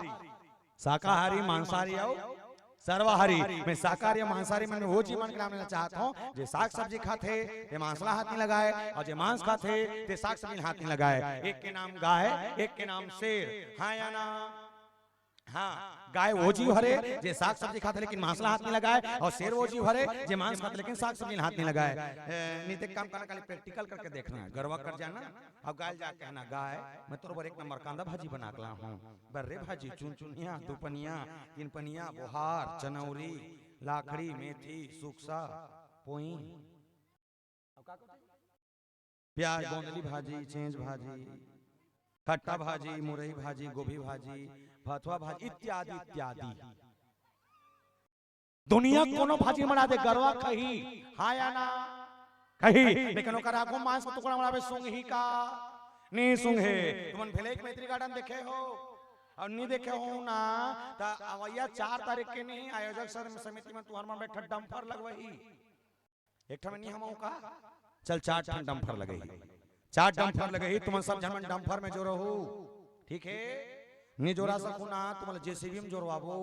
शाकाहारी मांसाहारी और सर्वाहारी मैं शाकाहारी मांसाहारी में वो चीज मन नाम लेना चाहता हूँ जो साग सब्जी खाते ये मांसला हाथ नहीं लगाए और जो मांस खाते ये साग सब्जी हाथ नहीं लगाए एक के नाम गाय एक के नाम शेर हाँ या ना हाँ गाय वो जीव हरे जे साग सब्जी खाते लेकिन मांसला हाथ नहीं लगाए और शेर वो जीव हरे जे मांस खाते लेकिन साग सब्जी हाथ नहीं लगाए नहीं तो काम करना खाली प्रैक्टिकल करके देखना है गरवा कर जाना अब गाय जा कहना गाय मैं तोर पर 1 नंबर कांदा भाजी बना के ला हूं बर्रे भाजी चुन चुनिया दुपनिया तीन पनिया बोहार चनौरी लाखड़ी मेथी सुक्सा पोई प्याज गोंदली भाजी चेंज भाजी खट्टा भाजी मुरई भाजी गोभी भाजी भथुआ भाजी इत्यादि इत्यादि दुनिया कोनो भाजी बना दे गरवा कही हाँ या ना कही लेकिन ओकर आगो मांस का टुकड़ा बनावे सुंघी का नहीं सुंघे तुमन भेले एक मैत्री गार्डन देखे हो और नहीं देखे हो ना ता अवैया 4 तारीख के नहीं आयोजक समिति में तुहार में बैठा डंपर लगवही एक ठन नहीं हम का चल 4 ठन डंपर लगई 4 डंपर लगई तुम सब जमन डंपर में जोरो हो ठीक है नहीं जोड़ा सकू ना तुम जेसीबी में जोड़वाबो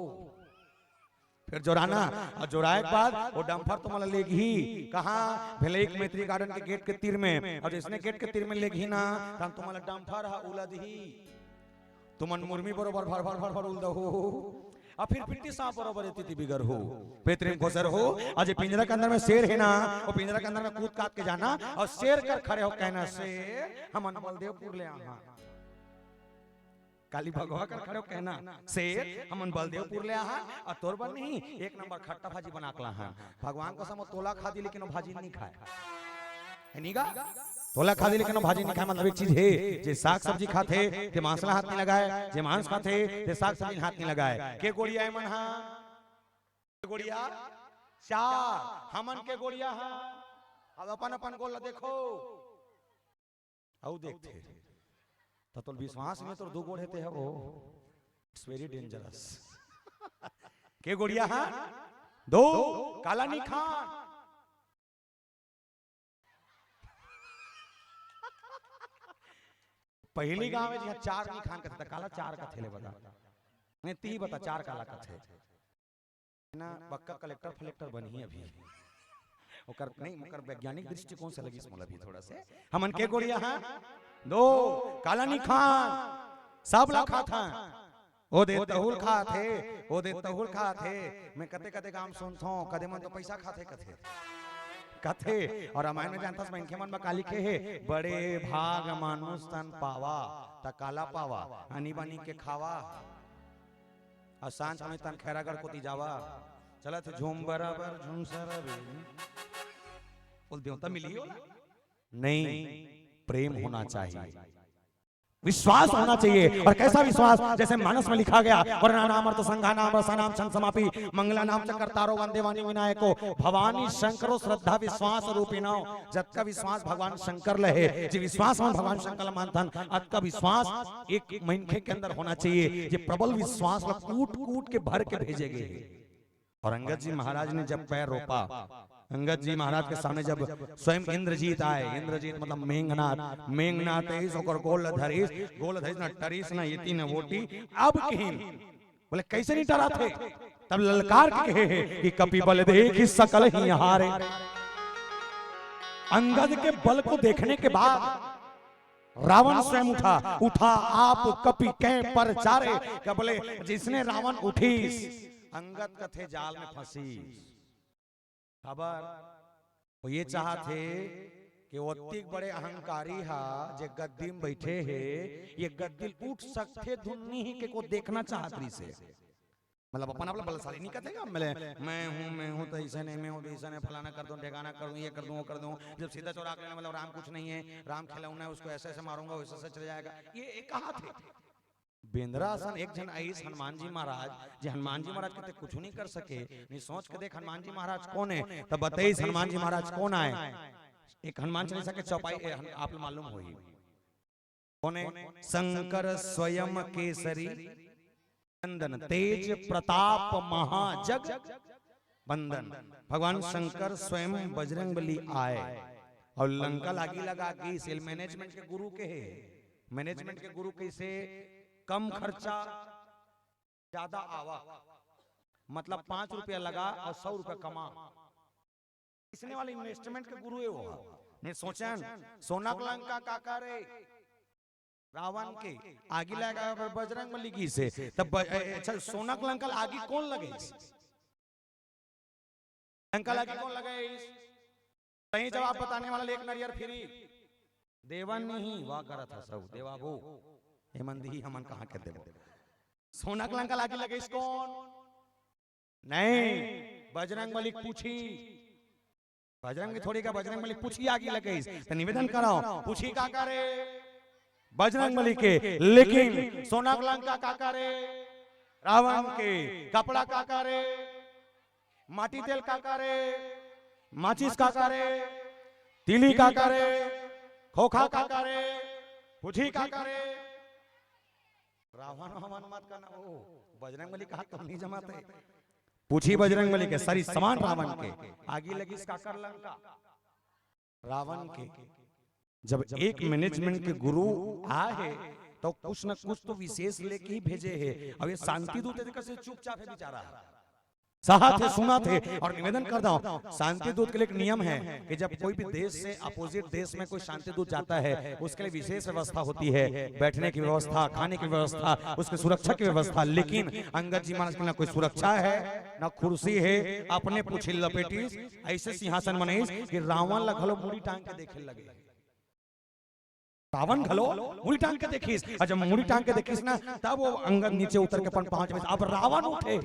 फिर जोड़ाना और जोड़ाए के बाद वो डंपर तुम लेगी कहाँ भेले एक मैत्री गार्डन के गेट के तीर में और जिसने गेट के तीर में लेगी ना तब तुम डंपर है उलदही तुमन मुर्मी बरोबर भर भर भर भर उलद हो और फिर पिट्टी सांप बरोबर इतनी बिगर हो पेतरे में घुसर हो आज पिंजरा के अंदर में शेर है ना वो पिंजरा के अंदर में कूद काट के जाना और शेर कर खड़े हो कहना शेर हम बलदेवपुर ले आहा काली भगवा कर खड़े हो कहना शेर हम बलदेवपुर ले आहा और तोर बन नहीं 1 नंबर खट्टा भाजी बना के ला भगवान को सम तोला खा दी लेकिन वो भाजी नहीं खाए है नीगा तोला खा दी लेकिन वो भाजी नहीं खाए मतलब एक चीज है जे साग सब्जी खाते ते मांसला हाथ नहीं लगाए जे मांस खाते ते साग सब्जी हाथ नहीं लगाए के गोड़िया है मन हां गोड़िया 4 हमन के गोड़िया हां अब अपन अपन गोला देखो आओ देखते तो विश्वास में तो 2 गोड़ हेते है वो इट्स वेरी डेंजरस के गोड़िया हां 2 काला नहीं खान पहली गांव में 4 नहीं खान का काला 4 का थेले बता नहीं 3 बता 4 काला का थे ना पक्का कलेक्टर फलेक्टर बनी अभी ओकर नहीं ओकर वैज्ञानिक दृष्टिकोण से लगी इसमें अभी थोड़ा से हमन के गोड़िया हां 2 काला नहीं खान सब ला खा था ओ दे तहुल खा थे ओ दे तहुल खा थे मैं कते कते काम सुनथो कदे मन तो पैसा खाते कथे और रामायण में जानता मैं इनके मन में काली के है बड़े भाग मानुष तन पावा ता काला पावा अनी बनी के खावा और सांझ में तन खैरागढ़ को ती जावा चला थे झूम बराबर झूम सारा बोल देवता मिली हो नहीं प्रेम होना चाहिए विश्वास होना चाहिए। और कैसा विश्वास? जैसे मानस में लिखा गया, वरना नाम अर्थ संघा नाम रसा नाम छंद समापी मंगला नाम चक्रतारो वंदे वाणी विनायको भवानी शंकरो श्रद्धा विश्वास रूपिणो। जत का विश्वास भगवान शंकर लहे, जी विश्वास में भगवान शंकर मानथन, अत का विश्वास एक मनखे के अंदर होना चाहिए। ये प्रबल विश्वास कूट कूट के भर के भेजे गए। और अंगद जी महाराज ने जब पैर रोपा, अंगद जी महाराज के सामने जब स्वयं इंद्रजीत आए, इंद्रजीत मतलब मेघनाथ, मेघनाथ इस और गोलधरीस, गोलधरीस न टरीस न यति न वोटी, अब कहीं बोले कैसे नहीं डरा थे? तब ललकार के कहे कि कपि बल देख सकल ही हारे। अंगद के बल को देखने के बाद रावण स्वयं उठा आप कपि कै पर चारे। क्या बोले? जिसने रावण उठीस, अंगद कथे जाल में फंसी। खबर वो ये चाहते कि ओत्तिक बड़े अहंकारी हा जे गद्दी में बैठे है, ये गद्दी उठ सकते दुन्नी ही के को देखना चाहती से, मतलब अपन अपना बलशाली नहीं कहते मैं हूं तो ऐसा नहीं, मैं हूं तो ऐसा नहीं, फलाना कर दूं, ठिकाना कर दूं, ये कर दूं, वो कर दूं। जब सीधा चौराहा लेना मतलब राम कुछ नहीं है, राम खिलौना है, उसको ऐसे ऐसे मारूंगा, वैसे ऐसे चले जाएगा। ये कहा थे बेंद्रासन एक जन आईस हनुमान जी महाराज, जी हनुमान जी महाराज कहते कुछ नहीं कर सके, नहीं सोच के देख हनुमान जी महाराज कौन है, तब बताइए हनुमान जी महाराज कौन आए। एक हनुमान चालीसा के चौपाई आप मालूम हो ही कौन है? शंकर स्वयं केसरी चंदन तेज प्रताप महाजग बंदन। भगवान शंकर स्वयं बजरंगबली आए और लंका लागी लगा के सेल मैनेजमेंट के गुरु के है। मैनेजमेंट के गुरु कैसे? कम खर्चा ज्यादा आवा, मतलब 5 रुपया लगा और 100 रुपया कमा, इसने वाले इन्वेस्टमेंट के गुरु है वो। ने सोचा सोना लंका का करे रावण के आगे लगा बजरंगबली की से, तब अच्छा सोना लंका आगे कौन लगे? लंका लागी कौन लगे? सही जवाब बताने वाला एक नरियर फ्री देवन नहीं वाह करा था सब देवाबो हेमंदी हमन कहां के देव। सोना लंका लागी लगे कौन? नहीं, बजरंगबली पूछी, बजरंग थोड़ी का बजरंगबली पूछी आगे लगे तो निवेदन कराओ पूछी का करे बजरंगबली के, लेकिन सोना लंका का करे रावण के, कपड़ा का करे, माटी तेल का करे, माचिस का करे, तिली का करे, खोखा का करे, पूछी का करे। रावण हवन मत करना, ओ बजरंगबली कहा तुम नहीं जमाते। पूछी बजरंगबली के सारी समान रावण के आगे लगी इसका कर लंका रावण के। जब एक मैनेजमेंट के गुरु आए तो कुछ न कुछ तो विशेष लेके ही भेजे है। अब ये शांति दूत कैसे चुपचाप है बेचारा, साहा थे सुना थे। और निवेदन करता हूं शांति दूत के लिए एक नियम है कि जब कोई भी देश से अपोजिट देश में कोई शांति दूत जाता है उसके लिए विशेष व्यवस्था होती है, बैठने की व्यवस्था, खाने की व्यवस्था, उसकी सुरक्षा की व्यवस्था। लेकिन अंगद जी महाराज के ना कोई सुरक्षा है ना कुर्सी है, अपने पूछी लपेटी ऐसे सिंहासन बनाइस कि रावण लगलो मुड़ी टांग के देखे लगे। रावण घलो मुड़ी टांग के देखिस, और जब मुड़ी टांग के देखिस ना तब वो अंगद नीचे उतर के 5 बजे अब रावण उठे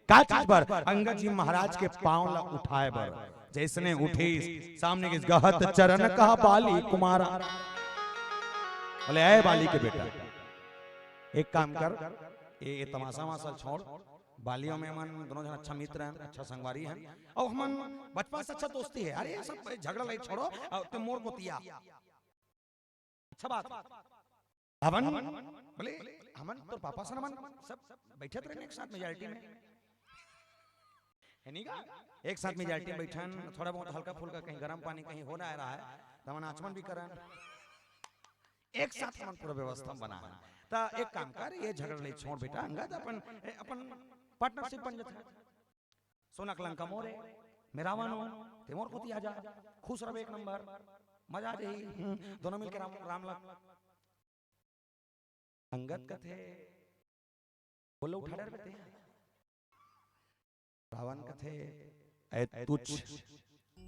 का चीज पर? अंगद जी महाराज के पांव ला उठाए बर, जैसने उठी सामने के गहत चरण कहा बाली कुमारा। बोले आए बाली के बेटा एक काम कर, ये तमाशा वमाशा छोड़, बालियों में मन दोनों जन अच्छा मित्र हैं, अच्छा संगवारी हैं, और हम बचपन से अच्छा दोस्ती है। अरे सब झगड़ा लड़ाई छोड़ो, तुम मोर मोतिया अच्छा बात। हवन बोले हमन तो पापा से नमन सब बैठे थे एक साथ मेजॉरिटी में है नहीं का, एक साथ मेजॉरिटी में बैठन, थोड़ा बहुत हल्का फुल्का कहीं गर्म पानी कहीं हो रहा है तो हम आचमन भी करन, एक साथ हम पूरा व्यवस्था बना है। तो एक काम कर, ये झगड़ा नहीं छोड़ बेटा, अंगद अपन अपन पार्टनरशिप बन जाता है। सोना लंका मोरे मेरा वानो तेमोर को दिया जा, खुश रहो एक नंबर, मजा आ जाए दोनों मिलकर राम लग। अंगद कथे बोलो उठा डर बेटे, रावण कथे ऐ तुझ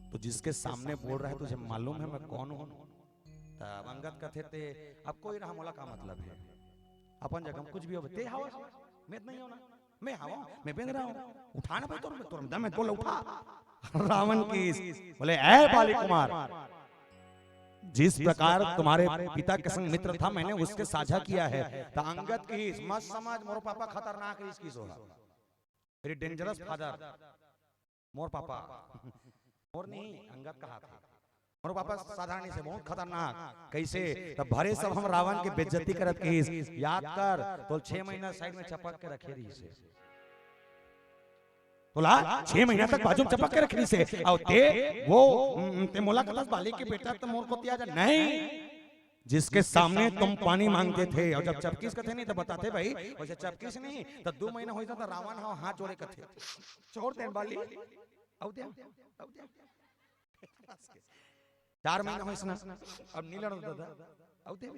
तो जिसके सामने बोल रहा है तुझे मालूम है मैं कौन हूं? तब अंगद कथे ते अब कोई रहा मोला का मतलब है, अपन जगह कुछ भी हो ते हवा मैं नहीं होना, मैं हवा मैं बेंद रहा हूं, उठाना भाई तुम दम में बोला उठा। रावण की बोले ऐ बाली कुमार जिस प्रकार तुम्हारे पिता के संग मित्र था मैंने उसके साझा किया है। तो अंगद की मत समझ मोर पापा खतरनाक है इसकी सोहा, वेरी डेंजरस फादर मोर पापा। मोर नहीं अंगद कहा था, मोर पापा साधारण से बहुत खतरनाक। कैसे? तब भरे सब हम रावण की बेइज्जती करत के याद कर तो 6 महीना साइड में चपक के रखे रही से, बोला 6 महीना तक बाजू में चपक के रखनी से और ते वो ते मोला कलस बाली के बेटा तो मोर को तिया जा नहीं, जिसके सामने तुम पानी मांगते थे और जब चपकीस कथे नहीं तो बताते भाई वैसे चपकीस नहीं तो 2 महीना हो जाता रावण हाथ जोड़े कथे छोड़ दे बाली आउ दे 4 महीना हो इसना अब नी लड़ दादा आउ दे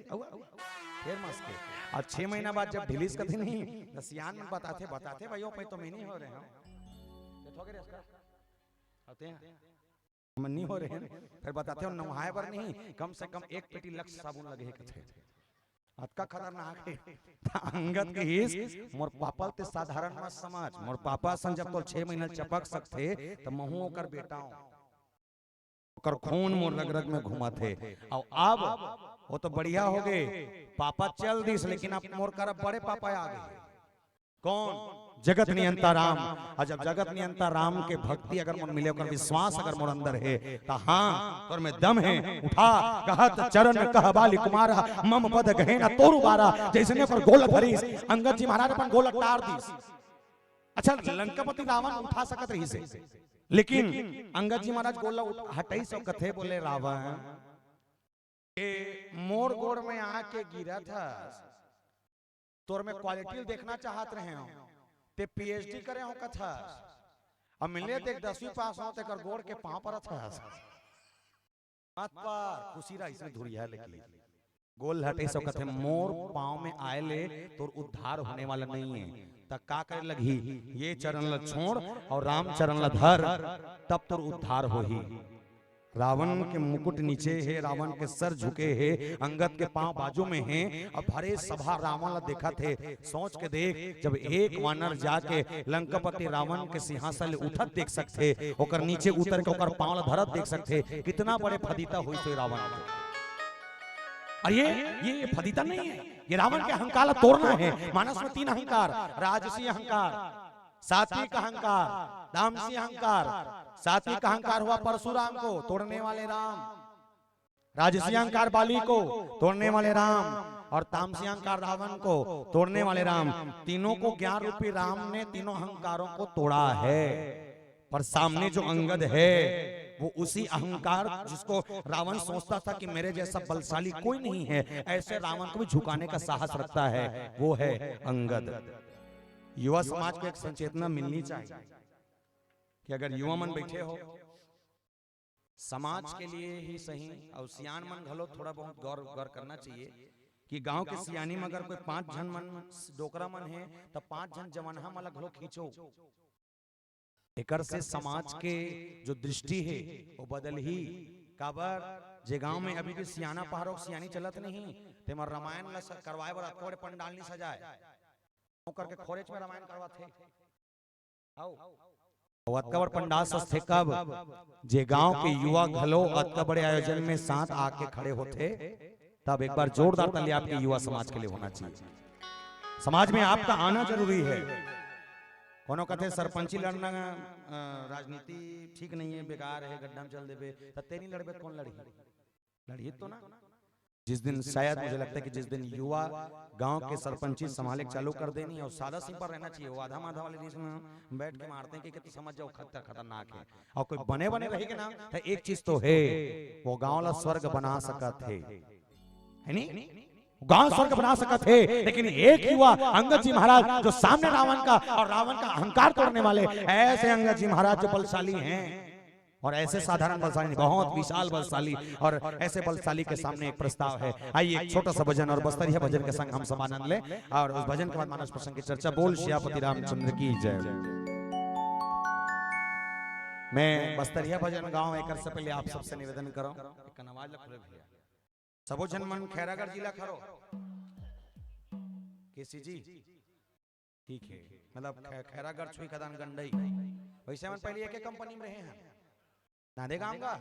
फिर मस के और 6 महीना बाद जब ढिलीस कथे नहीं दसियान में बताते भाई पे तो मैं नहीं हो रहे हैं आते हैं हम नहीं हो रहे हैं, फिर बताते हो नहाए पर नहीं कम से कम 1 पेटी लक्ष्य साबुन लगे है कथे अतका खतरनाक है। अंगद के हिस मोर पापा ते साधारण मत समझ, मोर पापा सन जब तो 6 महीना चपक सकते तो महू कर बेटा कर खून मोर रग रग में घुमा थे और अब वो तो बढ़िया हो गए पापा चल दिस, लेकिन अब मोर कर बड़े पापा आ गए कौन? जगत नियंता राम। और जब जगत नियंता राम के भक्ति अगर मन मिले और विश्वास अगर मोर अंदर है तो हाँ तोर में दम है उठा कहत चरण कह बाली कुमारा मम पद गहेना तोरु बारा, जैसने पर गोल धरीस अंगद जी महाराज अपन गोल टार दीस। अच्छा लंकापति रावण उठा सकत रही से, लेकिन अंगद जी महाराज गोल हटाई सो कथे बोले रावण के मोर गोड़ में आके गिरा था तोर में क्वालिटी देखना चाहत रहे हो ते पीएचडी करे हो कथा अब मिले देख 10वीं पास हो ते कर गोड़ के पांव पर था मत पर खुशी रहा इसमें धुरिया लेके गोल हटे सो कथे मोर पांव में आए ले तोर उद्धार होने वाला नहीं है तब का करे लगी ये चरण ल छोड़ और राम चरण ल धर तब तोर उद्धार होही। रावण के मुकुट नीचे है, रावण के सर झुके हैं, अंगद के पांव बाजू में हैं और भरे सभा रावण देखा थे। सोच के देख जब एक वानर जाके लंकापति रावण के सिंहासन उठत देख सकते ओकर नीचे उतर के ओकर पांव धरत देख सकते कितना बड़े फदिता हुई थे रावण के। और ये फदिता नहीं है, ये रावण के अहंकार तोड़ना है। मानस में 3 अहंकार, राजसी अहंकार, सात्विक अहंकार, तामसी अहंकार। सात्विक अहंकार हुआ परशुराम को तोड़ने वाले राम, राजसी अहंकार बाली को तोड़ने वाले राम और तामसी अहंकार रावण को तोड़ने वाले राम। तीनों को ज्ञान रूपी राम ने तीनों अहंकारों को तोड़ा है। पर सामने जो अंगद है वो उसी अहंकार जिसको रावण सोचता था कि मेरे जैसा बलशाली कोई नहीं है, ऐसे रावण को भी झुकाने का साहस रखता है, वो है अंगद। युवा समाज को एक संचेतना मिलनी चाहिए कि अगर युवा मन बैठे हो समाज के लिए ही सही और सियान मन घलो थोड़ा बहुत गौर करना चाहिए कि गांव के सियानी में अगर कोई 5 जन मन डोकरा मन है तो 5 जन जवानहा मला घलो खींचो। एकर से समाज के जो दृष्टि है वो बदल ही काबर जे गांव में अभी भी सियाना पहाड़ों सियानी चलत नहीं ते मर रामायण ला करवाए बर अतकोड़े पंडाल नहीं सजाए करके खोरेच में रामायण करवाते आओ अतका पंडाल सस्ते कब जे गांव के युवा घलो अतका बड़े आयोजन में साथ आके खड़े होते तब एक बार जोरदार ताली आपके युवा समाज के लिए होना चाहिए। समाज में आपका आना जरूरी है। कोनो कहते सरपंची लड़ना राजनीति ठीक नहीं है, बेकार है, गड्ढा में चल देबे तत्ते नहीं लड़बे कौन लड़ी तो ना। जिस दिन शायद मुझे लगता है कि जिस दिन युवा गांव के सरपंची संभाले चालू कर देनी और सादा सिंपल रहना चाहिए, वो आधा माधा वाले बीच में बैठ के मारते हैं कि तो समझ जाओ खतरनाक है। और कोई बने रहेगा ना तो एक चीज तो है वो गांव ला स्वर्ग बना सकत है नहीं, गांव स्वर्ग बना सकत है। लेकिन एक युवा अंगद जी महाराज जो सामने रावण का और रावण का अहंकार तोड़ने वाले, ऐसे अंगद जी महाराज जो बलशाली हैं और ऐसे साधारण बलशाली बहुत विशाल बलशाली और ऐसे बलशाली के सामने एक प्रस्ताव है। आइए एक छोटा सा भजन और बस्तरिया भजन के संग हम सब आनंद लें और उस भजन के बाद मानस प्रसंग की चर्चा। बोल श्यापति रामचंद्र की जय। मैं बस्तरिया भजन गाँव एक से पहले आप सबसे निवेदन करो एक आवाज खुले भैया सबो जन मन खैरागढ़ जिला खरो केसी जी ठीक है, मतलब खैरागढ़ छुई खदान गंडई वैसे मन पहले एक कंपनी में रहे हैं नादे गांव का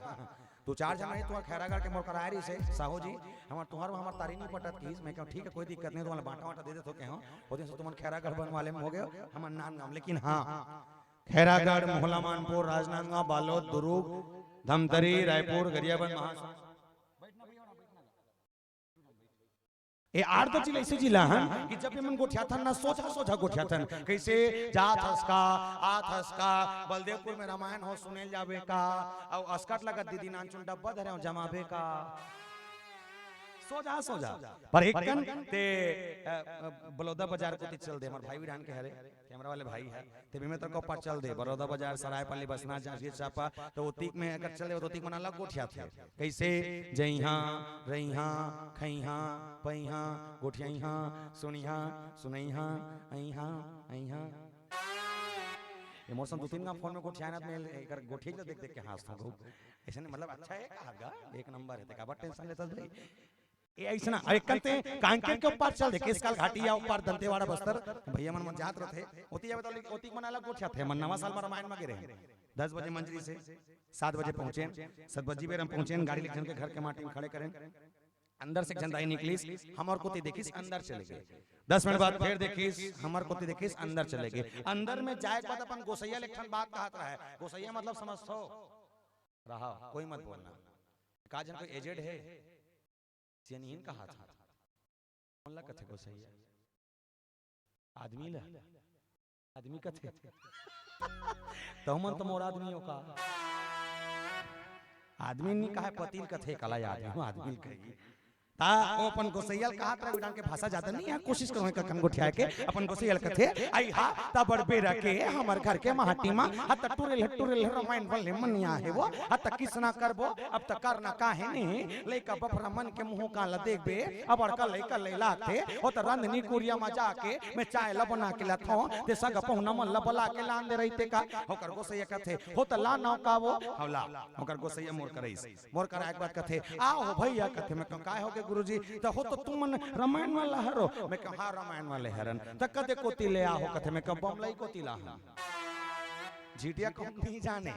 तू चार जना है तुम्हारा खैरागढ़ के मोर करारी से साहू जी हमार तुम्हार हमार तारी नहीं पटत की मैं कहूं ठीक है कोई दिक्कत नहीं तुम्हारे बांटा वाटा दे दे तो के हो ओदिन से तुम खैरागढ़ बन वाले में हो गए हमार नाम लेकिन हां खैरागढ़ मोहला मानपुर राजनांदगांव बालोद दुर्ग धमतरी रायपुर गरियाबंद महासमुंद ए आठ तो जिले ऐसे जिला हन कि जब भी मन गोठिया था ना सोचा गोठिया था कैसे जात हसका आत हसका बलदेवपुर में रामायण हो सुनेल जावे का और अस्कट लगा दीदी नानचुन डब्बा धरे जमावे का सोजा पर एक कन ते बलौदा बाजार को चल दे हमार भाई विधान के हरे कैमरा वाले भाई है ते में तो को पर चल दे बलौदा बाजार सरायपल्ली बसना जांजगीर चापा तो ओतिक में अगर चले तो ओतिक में अलग गोठिया थे कैसे जइहा रहिहा खइहा पइहा गोठियाइहा सुनिहा सुनइहा अइहा अइहा ये मौसम दो तीन का फोन में गोठिया ना में एकर गोठी जो देख के हंसता हूं ऐसे नहीं मतलब अच्छा है कहागा एक नंबर है का टेंशन लेता भाई ए ऐसा एक करते कांकेर के ऊपर चल दे केसकाल घाटी या ऊपर दंतेवाड़ा बस्तर भैया मन जात रहते ओती जावे तो ओती मन अलग गोठिया थे मन नवा साल में रामायण में गिरे 10 बजे मंजरी से 7 बजे पहुंचे 7 बजे बेर हम पहुंचे गाड़ी लेके के घर के माटी में खड़े करें अंदर से झंडाई निकलीस हमर कोती देखिस अंदर चले गए 10 मिनट बाद फिर देखिस हमर कोती देखिस अंदर चले गए अंदर में जाए के बाद अपन गोसैया लेखन बात कहत रहा है गोसैया मतलब समझतो रहा कोई मत बोलना का जन कोई एजेड है सियानीन कहा था कौन ला कथे गोसैया आदमी कथे तो मन तो मोर आदमियों का आदमी नहीं कहा पतिल कथे कला आदमी कही ता ओ अपन गोसैयल कहा तरह विधान के भाषा ज्यादा नहीं है कोशिश करो का कन गोठिया के अपन गोसैयल कथे आई हा ता बड़बे रखे हमर घर के माटी मा हत टुरेल रामायण भले मनिया है वो हत किसना करबो अब त करना काहे नहीं लइका बफरा मन के मुंह का ल देखबे अब अड़का लइका लैला थे ओ त रंधनी कुरिया मा जाके मैं चाय ल बना के लथो ते सग पहुना मन ल बला के लान दे रहिते का ओकर गोसैया कथे हो त ला नौ का वो हवला ओकर गोसैया मोर करैस मोर करा एक बात कथे आओ भैया कथे में काय हो के गुरुजी तो हो तो तुम रामायण वाला हरो मैं कहा रामायण वाले हरन त कदे कोती ले आओ कथे में बमलई कोती ला झिटिया कौन नहीं जाने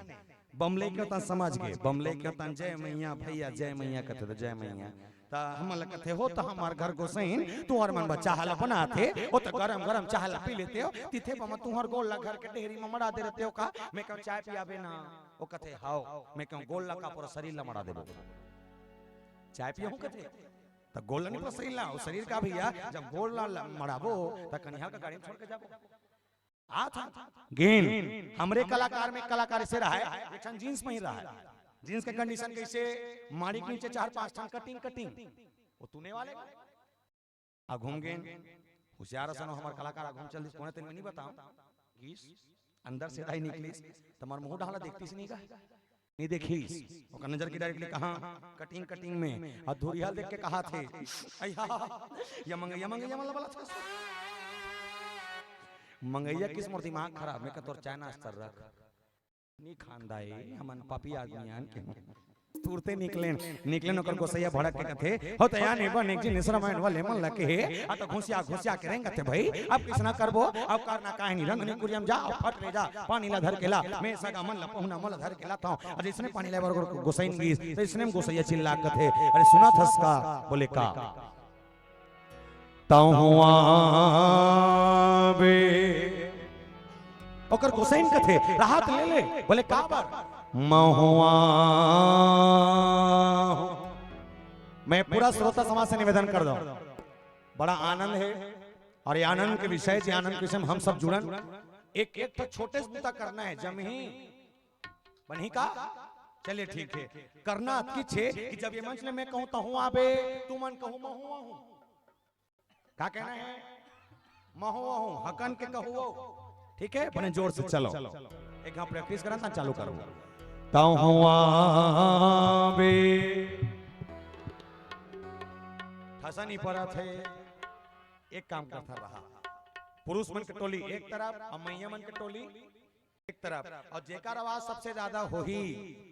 बमलई के त समझ गए बमलई के त जय मैया भैया जय मैया कथे तो जय मैया ता हमल कथे हो तो हमार घर गोसैन तुहर मन बच्चा हाल बनाथे ओ तो गरम चाह पी लेते हो तिथे बम तुहर गोल घर के ढेरी में मड़ा दे रहते हो का मैं कहूं चाय पियाबे ना ओ कथे हाओ मैं कहूं गोल का पूरा शरीर ला मड़ा देबो चाय पियो कथे तो गोल नहीं सही ला शरीर का भैया जब गोल मराबो तो कन्या का गाड़ी में छोड़ के जाबो आ था गेन हमरे कलाकार में कलाकार से रहा है एक जींस में ही रहा है जींस के कंडीशन कैसे माड़ी के नीचे 4-5 ठन कटिंग वो तूने वाले आ घूम गेन होशियार सनो हमार कलाकार घूम चल दिस कोने तन में नहीं बताऊं गीस अंदर से दाई निकलिस तमार मुंह ढाला देखती सी नहीं का नहीं देखी ओकर नजर की डायरेक्टली कहां कटिंग में अधूरिया देख के कहा थे अय्या यमंगैया वाला था मंगैया किस मोर दिमाग खराब में का तोर चाइना स्तर रख नी खानदाई हमन पापी आदमियान के तुरते निकले ओकर गोसैया भड़क के कथे हो त यानी बन एक दिन रामायण वाले मन लके आ तो घुसिया के रेंग थे भाई अब किसना करबो अब करना काहे नहीं रंगनी कुरियम जा फट ले जा पानी ला धर के ला मैं सगा मन ला पहुना मन धर के लाता हूं और इसने पानी ले बर गोसैन गीस तो इसने गोसैया चिल्ला कथे अरे सुना थस का बोले का ताऊ हुआ बे ओकर गोसैन कथे राहत ले बोले का पर महुआ मैं पूरा श्रोता समाज से निवेदन कर दूं बड़ा आनंद है और ये आनंद के विषय से आनंद के विषय हम सब जुड़न एक तो छोटे से बुता करना है जमही बनी का चलिए ठीक है करना किछ है कि जब ये मंच में मैं कहूं तो हूं आबे तू मन कहूं मैं हूं क्या कहना है महुआ हूं हकन के कहूं ठीक है बने जोर से चलो एक हां प्रैक्टिस करना था चालू करो ताऊ हुआ बे ठसा नहीं पड़ा थे एक काम करता रहा पुरुष मन के टोली एक तरफ और मैया मन के टोली एक तरफ और जेकर आवाज सबसे ज्यादा होही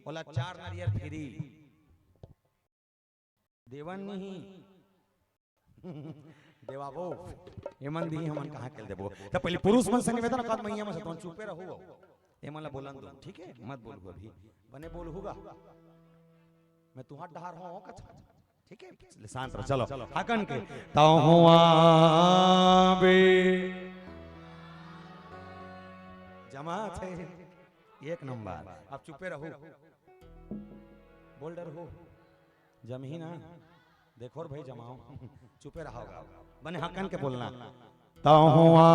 बोला 4 नारियल फिरी देवन नहीं देवाबो एमन दी हमन कहां के देबो तो पहले पुरुष मन से निवेदन कर मैया मन से तो चुपे रहू एमन ला बोलन दो ठीक है मत बोलू अभी बने बोल होगा मैं तुहार डहार हो कथा ठीक है शांत रहो चलो हाकन के तहुआ बे जमा थे एक नंबर आप चुपे रहो बोल डर हो जम ही ना देखो भाई जमाओ चुपे रहो बने हाकन के बोलना तहुआ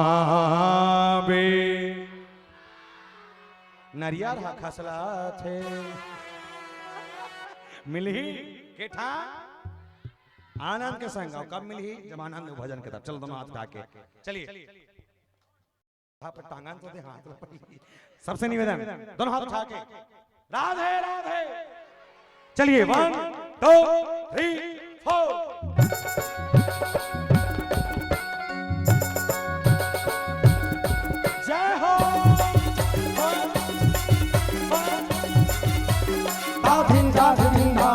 बे नरियार हा खसला थे मिलही केठा आनंद के संग कब मिलही जब आनंद भजन के चल दोनों हाथ उठा के चलिए पर टांगन तो दे हाथ सबसे निवेदन दोनों हाथ उठा के राधे राधे चलिए 1 2 3 4 जय हो दाधिन दाधिन दा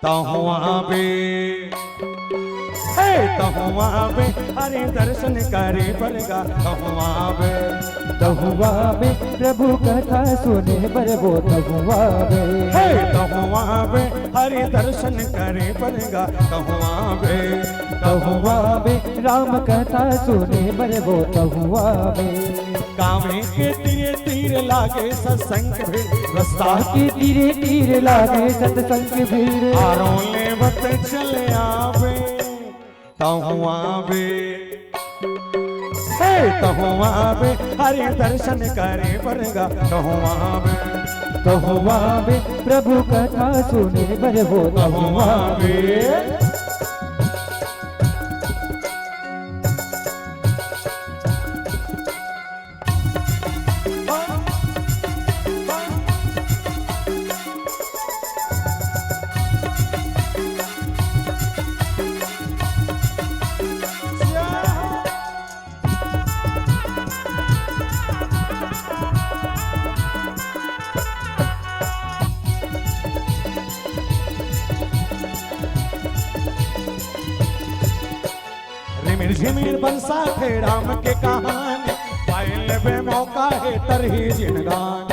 तहुआ बे हे तहुआ बे हरि दर्शन करे बरगा तहुआ बे प्रभु कथा सुने बरबो तहुआ बे हे तहुआ बे हरि दर्शन करे बरगा तहुआ बे राम कथा सुने बरबो तहुआ बे कामे के तीरे तीर लागे सत्संग भीड़ रास्ता के तीरे तीर लागे सत्संग भीड़ आरों ले बत चले आवे तहुआ बे हे तहुआ बे हरि दर्शन करे बरगा तहुआ बे प्रभु कथा सुने बरबो तहुआ बे झिमिर बरसा थे राम के कहानी पायल बे मौका है तरही जिनगान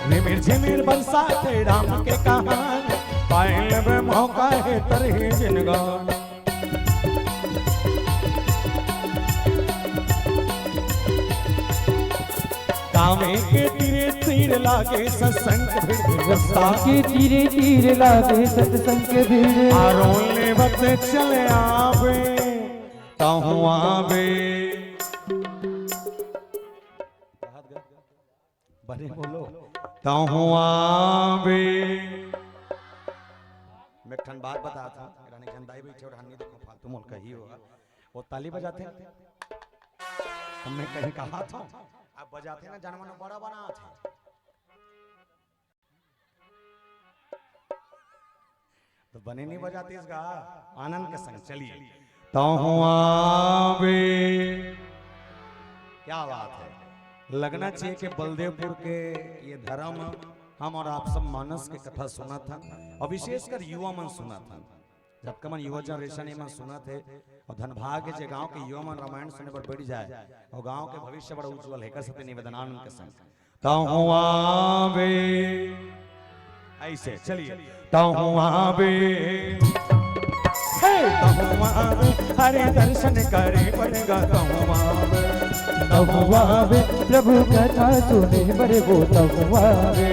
झिमिर झिमिर बरसा थे राम के कहानी पायल बे मौका है तरही जिनगान कामे के तीरे तीर लागे सत्संग भीड़ रास्ता के तीरे तीर लागे सत्संग भीड़ आरों ले बत चले आवे तहुआ बे बने बोलो तहुआ बे मैं ठन बात बता था रानी जनदाई बैठे और हन्नी देखो फालतू मोल कही होगा वो ताली बजाते हमने कहीं कहा था आप बजाते ना जानवर बड़ा बना थे तो बने नहीं बजाते इसका आनंद के संग चलिए तहुआ बे क्या बात है लगना चाहिए कि बलदेवपुर के ये धर्म हम और आप सब मानस के कथा सुना था और विशेषकर युवा मन सुना था जब कमन युवा जनरेशन में सुना थे और धनभाग के गांव के युवा मन रामायण सुनने पर बैठ जाए और गांव के भविष्य बड़ा उज्जवल है कर सकते निवेदनान के संग तहुआ बे ऐसे चलिए तहुआ बे हे तहुआ बे हरि दर्शन करे बरगा तहुआ बे प्रभु कथा सुने बरबो तहुआ बे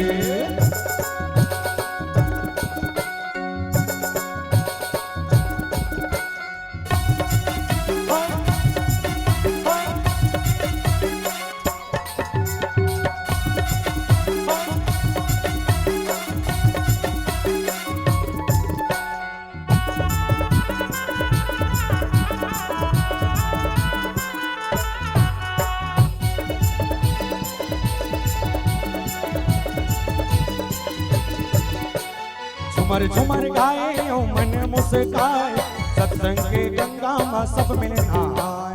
झुमर झुमर गाए मन मुस्काए सत सत्संग के गंगा में सब मिल नहाए।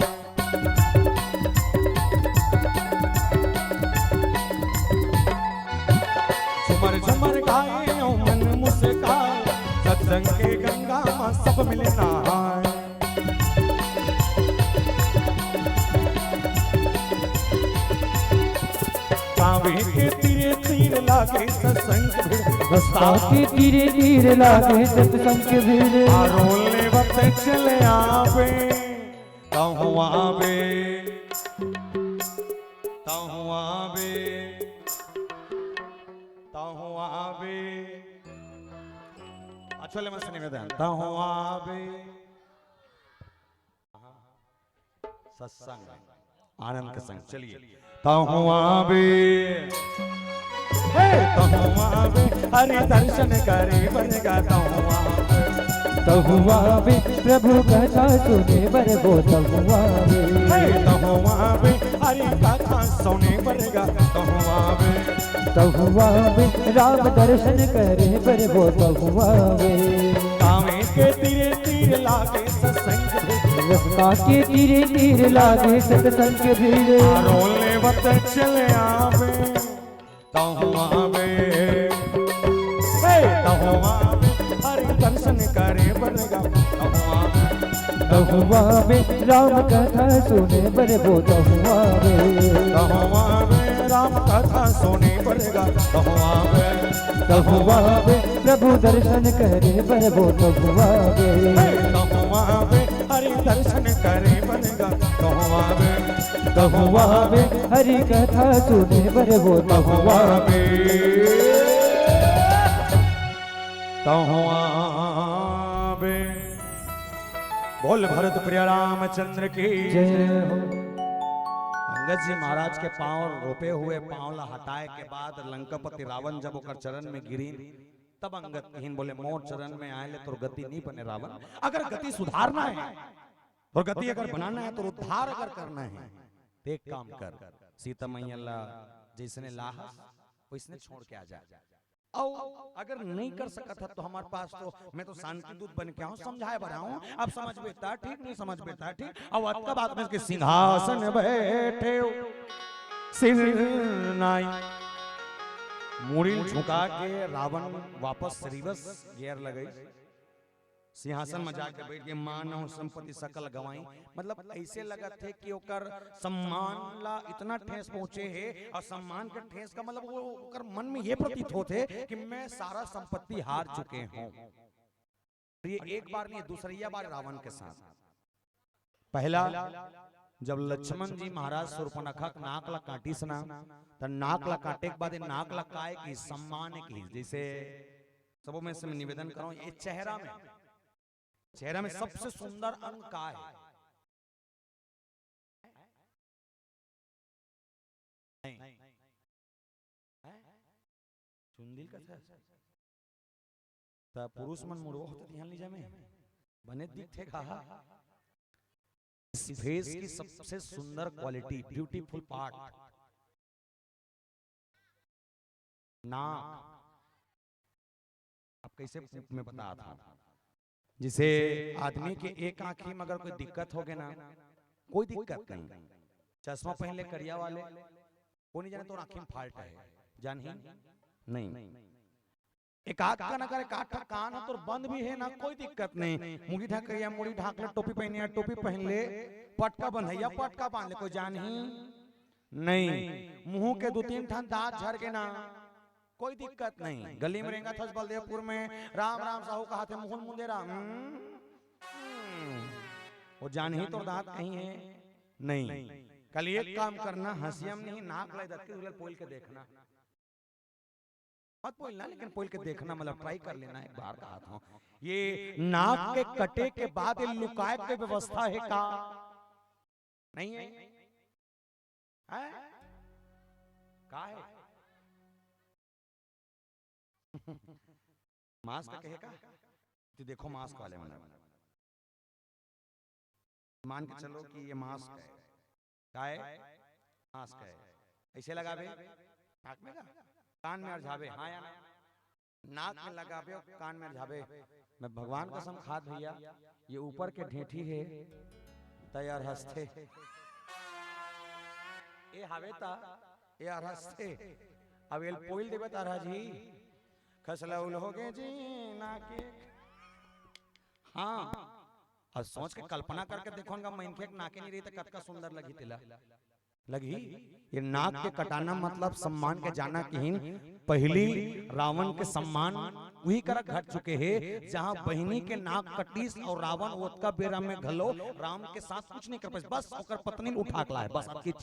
झुमर झुमर गाए ओ मन मुस्काए, सत्संग के गंगा में सब मिल नहाए। कावे के तीरे तीर लागे सत्संग के भीड़, रास्ता के तीरे तीर लागे सत्संग के भीड़। रोले वक्त चले आवे कहूँ आवे, कहूँ आवे, कहूँ आवे। अच्छे मत निवेदन कहूँ आवे। सत्संग आनंद के संग चलिए। कहूँ आवे, कहूँ आवे, हरि दर्शन करे बनेगा। कहूँ आवे, कहूँ आवे, प्रभु कथा सुने बर वो कहूँ आवे। कहूँ आवे, हरि कथा सुने बनेगा। कहूँ आवे, कहूँ आवे, राम दर्शन करे बर वो कहूँ आवे। कावे के तीरे तीर लागे सत्संग के भीड़, रास्ता के तीरे तीर लागे सत्संग के भीड़। रोले वक्त चले आवे कहूँ आवे, कहूँ आवे, हरि दर्शन करे बनेगा। कहूँ आवे, कहूँ आवे, राम कथा सुने बर वो कहूँ आवे। कहूँ आवे, राम कथा सुने बनेगा। कहूँ आवे, कहूँ आवे, प्रभु दर्शन करे बर वो कहूँ आवे। कहूँ आवे, हरि दर्शन करे बनेगा। कहूँ आवे, कहूँ आवे, हरि कथा सुने बर वो कहूँ आवे। कहूँ आवे। बोल भरत प्रिय रामचंद्र की जय हो। अंगद जी महाराज के पांव रोपे हुए पांव ला हटाए के बाद लंकापति रावण जब ओकर चरण में गिरी, तब अंगद कहीन बोले मोर चरण में आए ले तो गति नहीं बने रावण। अगर गति सुधारना है और गति अगर बनाना है तो उद्धार अगर करना है तो एक काम कर, सीता मैया ला जिसने लाहा वैसने छोड़ के आ जा। और अगर नहीं कर सकता तो हमारे पास तो मैं तो शांति दूत बन के आऊं, समझाए बढ़ाऊं। अब समझ बेटा ठीक, नहीं समझ बेटा ठीक। अब आज का बात में इसके सिंहासन बैठे सिर नाई, मुड़ी झुका के रावण वापस रिवर्स गियर लगई, सिंहासन में जाके बैठ के मानव संपत्ति सकल गवाई। मतलब ऐसे लगा थे कि ओकर सम्मान ला इतना ठेस पहुंचे है, और सम्मान के ठेस का मतलब वो ओकर मन में ये प्रतीत होते कि मैं सारा संपत्ति हार चुके हूं। ये एक बार नहीं, दूसरिया बार रावण के साथ। पहला जब लक्ष्मण जी महाराज शूर्पणखा नाक ला काटी सना, तो नाक ला काटे के बाद नाक ला काए की सम्मान की, जैसे सबों में से मैं निवेदन करूं, ये चेहरा में सबसे सुंदर अंग का है? चुंदिल का था पुरुष मन मुड़ो होते ध्यान लीजिए में बने दिखे कहा। इस फेस की सबसे सुंदर क्वालिटी, ब्यूटीफुल पार्ट नाक। अब कैसे में बता था, जिसे आदमी के एक आंखी में अगर कोई दिक्कत हो गया ना, कोई दिक्कत नहीं, चश्मा पहन ले करिया वाले को नहीं जाने तो आंखी में फाल्ट है, जान ही नहीं। एक आंख का ना करे, काठा कान है तो बंद भी है ना, कोई दिक्कत नहीं। मुड़ी ढक करिया, मुड़ी ढाक ले, टोपी पहनिया टोपी पहन ले, पटका बंधैया पटका बांध ले, कोई जान ही नहीं। मुंह के 2-3 ठान दांत झड़ के ना, कोई दिक्कत नहीं। गली में रहेगा थस बलदेवपुर में राम राम साहू का हाथ है मुहुल मुंदेरा, वो जान ही तो दांत कहीं है नहीं। कल एक काम करना, हंसियम नहीं नाक लाई दत के पोल के देखना, मत बोलना लेकिन पोल के देखना, मतलब ट्राई कर लेना एक बार कहा था। ये नाक के कटे के बाद लुकाए के व्यवस्था है का नहीं है? का है मास्क कहेगा तो देखो, मास्क वाले मान के चलो कि ये मास्क है, क्या है? मास्क है। ऐसे लगा बे नाक में का, कान में अरझावे, हाँ या ना? नाक में लगावे और कान में झावे। मैं भगवान कसम खाद भैया, ये ऊपर के ढेठी है तैयार हंसते ए हवे ता यार हंसते अब एल पोइल देवे तारा जी खसला उल हो गए जी नाके। हाँ और सोच के कल्पना करके देखो ना मैंने नाके नहीं रही तो कतका सुंदर लगी तिला लगी। ये नाक के कटाना मतलब सम्मान के जाना की पहली रावण के सम्मान वही कर घट चुके हैं जहां बहिनी के नाक कटीस और रावण ओतका बेरा में घलो राम के साथ कुछ नहीं कर पाए, बस ओकर पत्नी उठा के लाए बस आपकी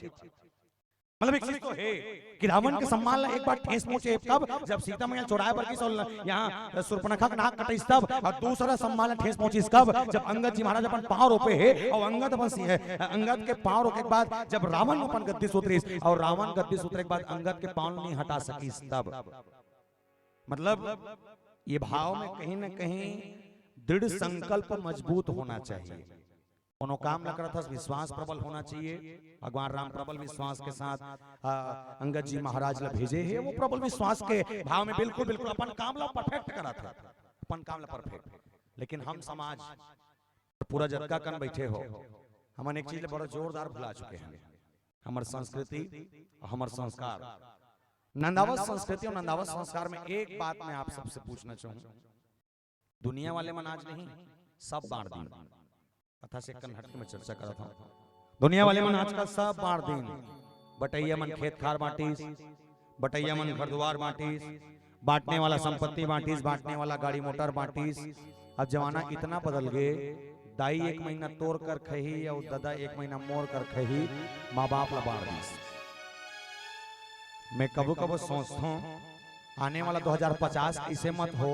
मतलब एक चीज तो है कि रावण के सम्मान ला एक बार ठेस पहुंचे कब जब सीता मैया चौराहे पर किस यहाँ शूर्पणखा का नाक कटे तब, और दूसरा सम्मान ला ठेस पहुंची कब जब अंगद जी महाराज अपन पांव रोपे है और अंगद अपन अंगद के पांव रोके के बाद जब रावण अपन गद्दी सुतरी और रावण गद्दी सुतरे के बाद अंगद के पांव नहीं हटा सकी तब। मतलब ये भाव में कहीं न कहीं दृढ़ संकल्प मजबूत होना चाहिए। कोनो काम लग रहा था विश्वास प्रबल होना चाहिए। भगवान राम प्रबल विश्वास के साथ अंगद जी महाराज ला भेजे है, वो प्रबल विश्वास के भाव में बिल्कुल बिल्कुल अपन काम ला परफेक्ट करा था, अपन काम ला परफेक्ट। लेकिन हम समाज पूरा जत्का कन बैठे हो, हमन एक चीज बड़ा जोरदार भुला चुके हैं, हमार संस्कृति हमार संस्कार। नंदावत संस्कृति और नंदावत संस्कार में एक बात मैं आप सबसे पूछना चाहूँ, दुनिया वाले मन आज नहीं सब बांट दिन कथा से हट के मैं चर्चा कर रहा था। दुनिया वाले मन आजकल सब बांट दिन बटैया मन खेत खार बांटीस, बटैया मन घर द्वार बांटीस, बांटने वाला संपत्ति बांटीस, बांटने वाला गाड़ी मोटर बांटीस। अब जमाना इतना बदल गए, दाई एक महीना तोड़ कर खही या दादा एक महीना मोड़ कर खही, माँ बाप ला बांट दीस। मैं कबो कबो सोचता हूँ आने वाला 2050 ऐसे मत हो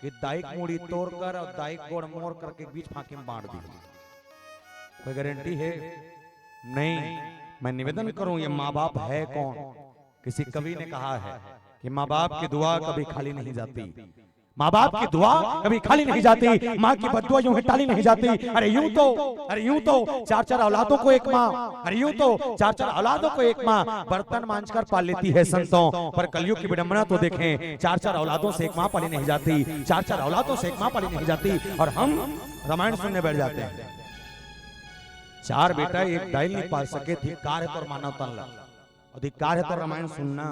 कि दाइक मूड़ी तोड़कर और दाइक गोड़ मोड़ करके बीच फांके में बांट दी। कोई गारंटी है नहीं। मैं निवेदन करूं, ये माँ बाप है कौन? किसी कवि ने कहा है कि माँ बाप की दुआ कभी खाली नहीं जाती, माँ बाप की दुआ कभी खाली नहीं जाती, माँ की बददुआ यूं ही टाली नहीं जाती। अरे यूं तो चार चार औलादों को एक माँ, अरे यूं तो चार चार औलादों को एक माँ बर्तन मांझकर पाल लेती है संतों। पर कलयुग की विडंबना तो देखें, चार चार औलादों से एक माँ पाली नहीं जाती, चार चार औलादों से एक माँ पाली नहीं जाती। और हम रामायण सुनने बैठ जाते हैं, चार बेटा एक दाई नहीं पाल सके, धिक्कार है तो मानव तन ला, अधिकार है तो रामायण सुनना।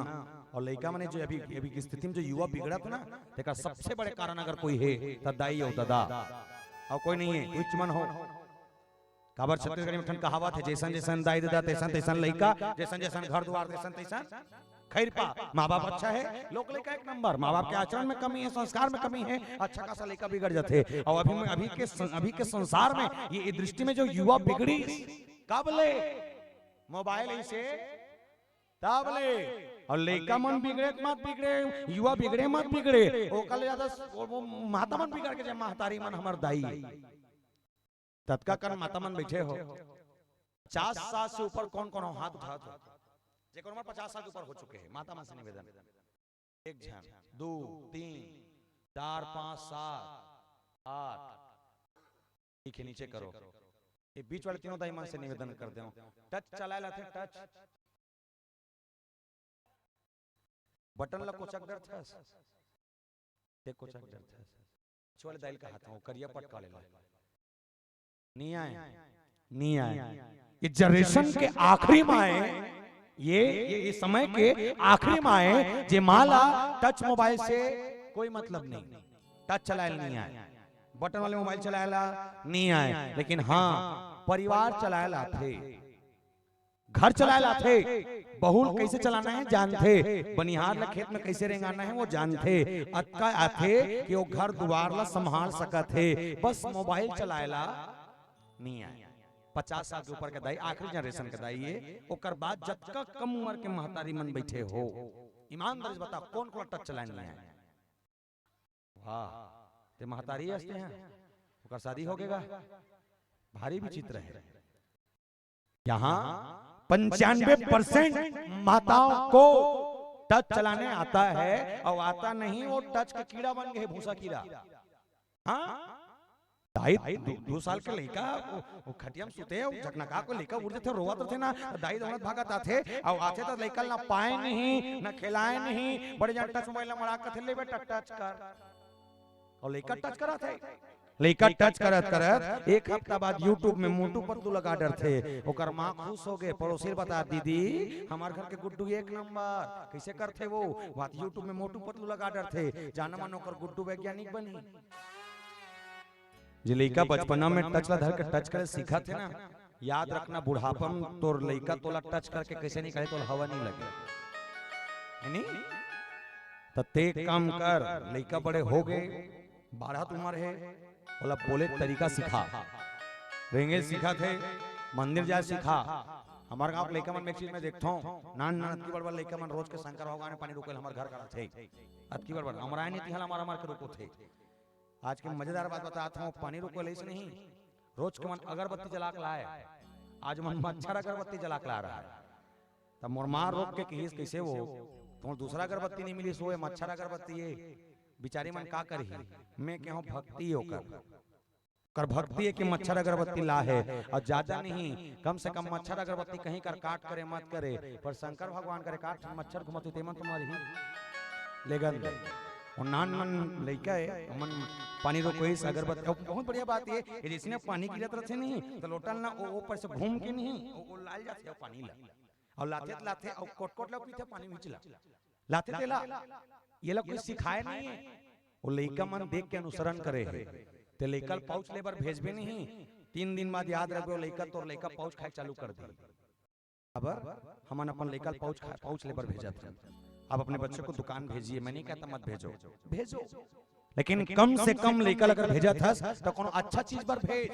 और लड़का मैंने जो अभी अभी की स्थिति में जो युवा बिगड़ा था ना, देखा सबसे बड़े कारण अगर कोई है तो दाई हो दादा और कोई नहीं है, उच्च मन हो। काबर छत्तीसगढ़ में कहावत है, जैसन जैसन दाई दादा तैसन तैसन लड़का, जैसन जैसन घर द्वार तैसन तैसन खैर पा। माँ बाप अच्छा है, लोग लड़का एक नंबर, माँ बाप के आचरण में कमी है, संस्कार में कमी है, अच्छा खासा लड़का बिगड़ जाते। और अभी के संसार में ये दृष्टि में जो युवा बिगड़ी कब ले मोबाइल से तब ले, और लड़का मन बिगड़े मत बिगड़े, युवा बिगड़े मत बिगड़े, ओकल ज्यादा माता मन बिगड़ के, महतारी मन हमार दाई तत्का कर माता मन बैठे हो। 50 साल से ऊपर कौन कौन हो हाथ उठा दो, जेकर उम्र 50 साल के ऊपर हो चुके हैं। माता मन से निवेदन, एक झन 2 3 4 5 7 8 के नीचे करो। ये बीच वाले तीनों दाई मन से निवेदन कर दे, टच चलाए लाते टच बटन ला कोचक डर था, ते कोचक डर था चोले दाइल का हाथ में करिया पट काले ला नहीं आए। ये जनरेशन के आखिरी माए, ये समय के आखिरी माए जे माला टच मोबाइल से कोई मतलब नहीं, टच चलाए नहीं आए, बटन वाले मोबाइल चलाए ला नहीं आए, लेकिन हाँ परिवार चलाए ला थे, घर चलाए ला थे, बहुल कैसे चलाना है जानते, बनिहार ला खेत में कैसे रेंगाना है वो जानते, अक्का आथे कि वो घर द्वार ला संभाल सका थे, बस मोबाइल चलाए ला नहीं आए। 50 साल के ऊपर के दाई आखिरी जनरेशन के दाई है, ओकर बाद जब का कम उम्र के महतारी मन बैठे हो, ईमानदारी से बता कौन कौन टच चलाए नहीं आए? वाह ते महतारी हंसते हैं, ओकर शादी हो गएगा, भारी विचित्र है। यहाँ 95% माताओं को टच चलाने आता है, और आता नहीं वो टच का कीड़ा बन गए, भूसा कीड़ा। हाँ दाई 2 साल के लड़का वो खटिया में सुते झकनका को लड़का उड़ते थे रोवत थे ना दाई दौड़त भागत आथे और आथे तो लड़का ना पाए नहीं ना खिलाए नहीं बड़े जान टच मोबाइल मड़ा के थे लेबे टच कर और लड़का टच करा थे लड़का टच करत करत एक हफ्ता बाद यूट्यूब में मोटू पतलू लगा डर थे ओकर मां खुश हो गए पड़ोसी बता दीदी हमार घर के गुड्डू 1 नंबर कैसे करते वो बात यूट्यूब में मोटू पतलू लगा डर थे जाना मानो कर गुड्डू वैज्ञानिक बनी जे लड़का बचपना में टच ला धर के टच करे सीखा थे ना याद रखना बुढ़ापा में तोर लड़का तोला टच करके कैसे नहीं करे तो हवा नहीं लगे है नहीं तो ते काम कर लड़का बड़े हो गए 12 उम्र है बोला बोले तरीका सिखा रेंगे सीखा थे मंदिर जाए सीखा हमारे गांव लड़का मन में एक चीज में देखता हूं नान अतकी बड़ लड़का मन रोज के शंकर भगवान पानी रुकल हमारे घर का थे अतकी बड़ हमरा नहीं तिहल हमारा के रुको थे आज के मजेदार बात बताता हूं पानी रुको ऐसे नहीं रोज के मन अगरबत्ती जला के लाए आज मन मच्छर अगरबत्ती जला के ला रहा है तब मोर मां रोक के कहिस कैसे वो तो दूसरा अगरबत्ती नहीं मिली सोए मच्छर अगरबत्ती है बिचारी मन का करही मैं कहूं भक्ति कर भक्ति है कि मच्छर अगरबत्ती ला है और ज्यादा नहीं कम से कम मच्छर अगरबत्ती कहीं कर काट करे मत करे पर शंकर भगवान करे काट मच्छर घुमत तेमन तुम्हारी ही लेगन और नान मन लइका है मन पानी रो कोई अगरबत्ती बहुत बढ़िया बात है जिसने पानी की जरूरत रहे नहीं तो लोटल ना वो ऊपर से घूम के नहीं वो लाल जाते पानी ला और लाते और कोट ला पीते पानी मिचला लाते तेला ये लोग कुछ सिखाए नहीं है वो लइका मन देख के अनुसरण करे है ते लइका पाउच लेबर भेजबे नहीं 3 दिन बाद याद रखबे लइका तोर लइका पाउच खाए चालू कर दे खबर हमन अपन लइका पाउच लेबर भेजत अब अपने बच्चे को दुकान भेजिए मैं नहीं कहता मत भेजो लेकिन कम से कम लइका अगर भेजा था तो कोनो अच्छा चीज पर भेज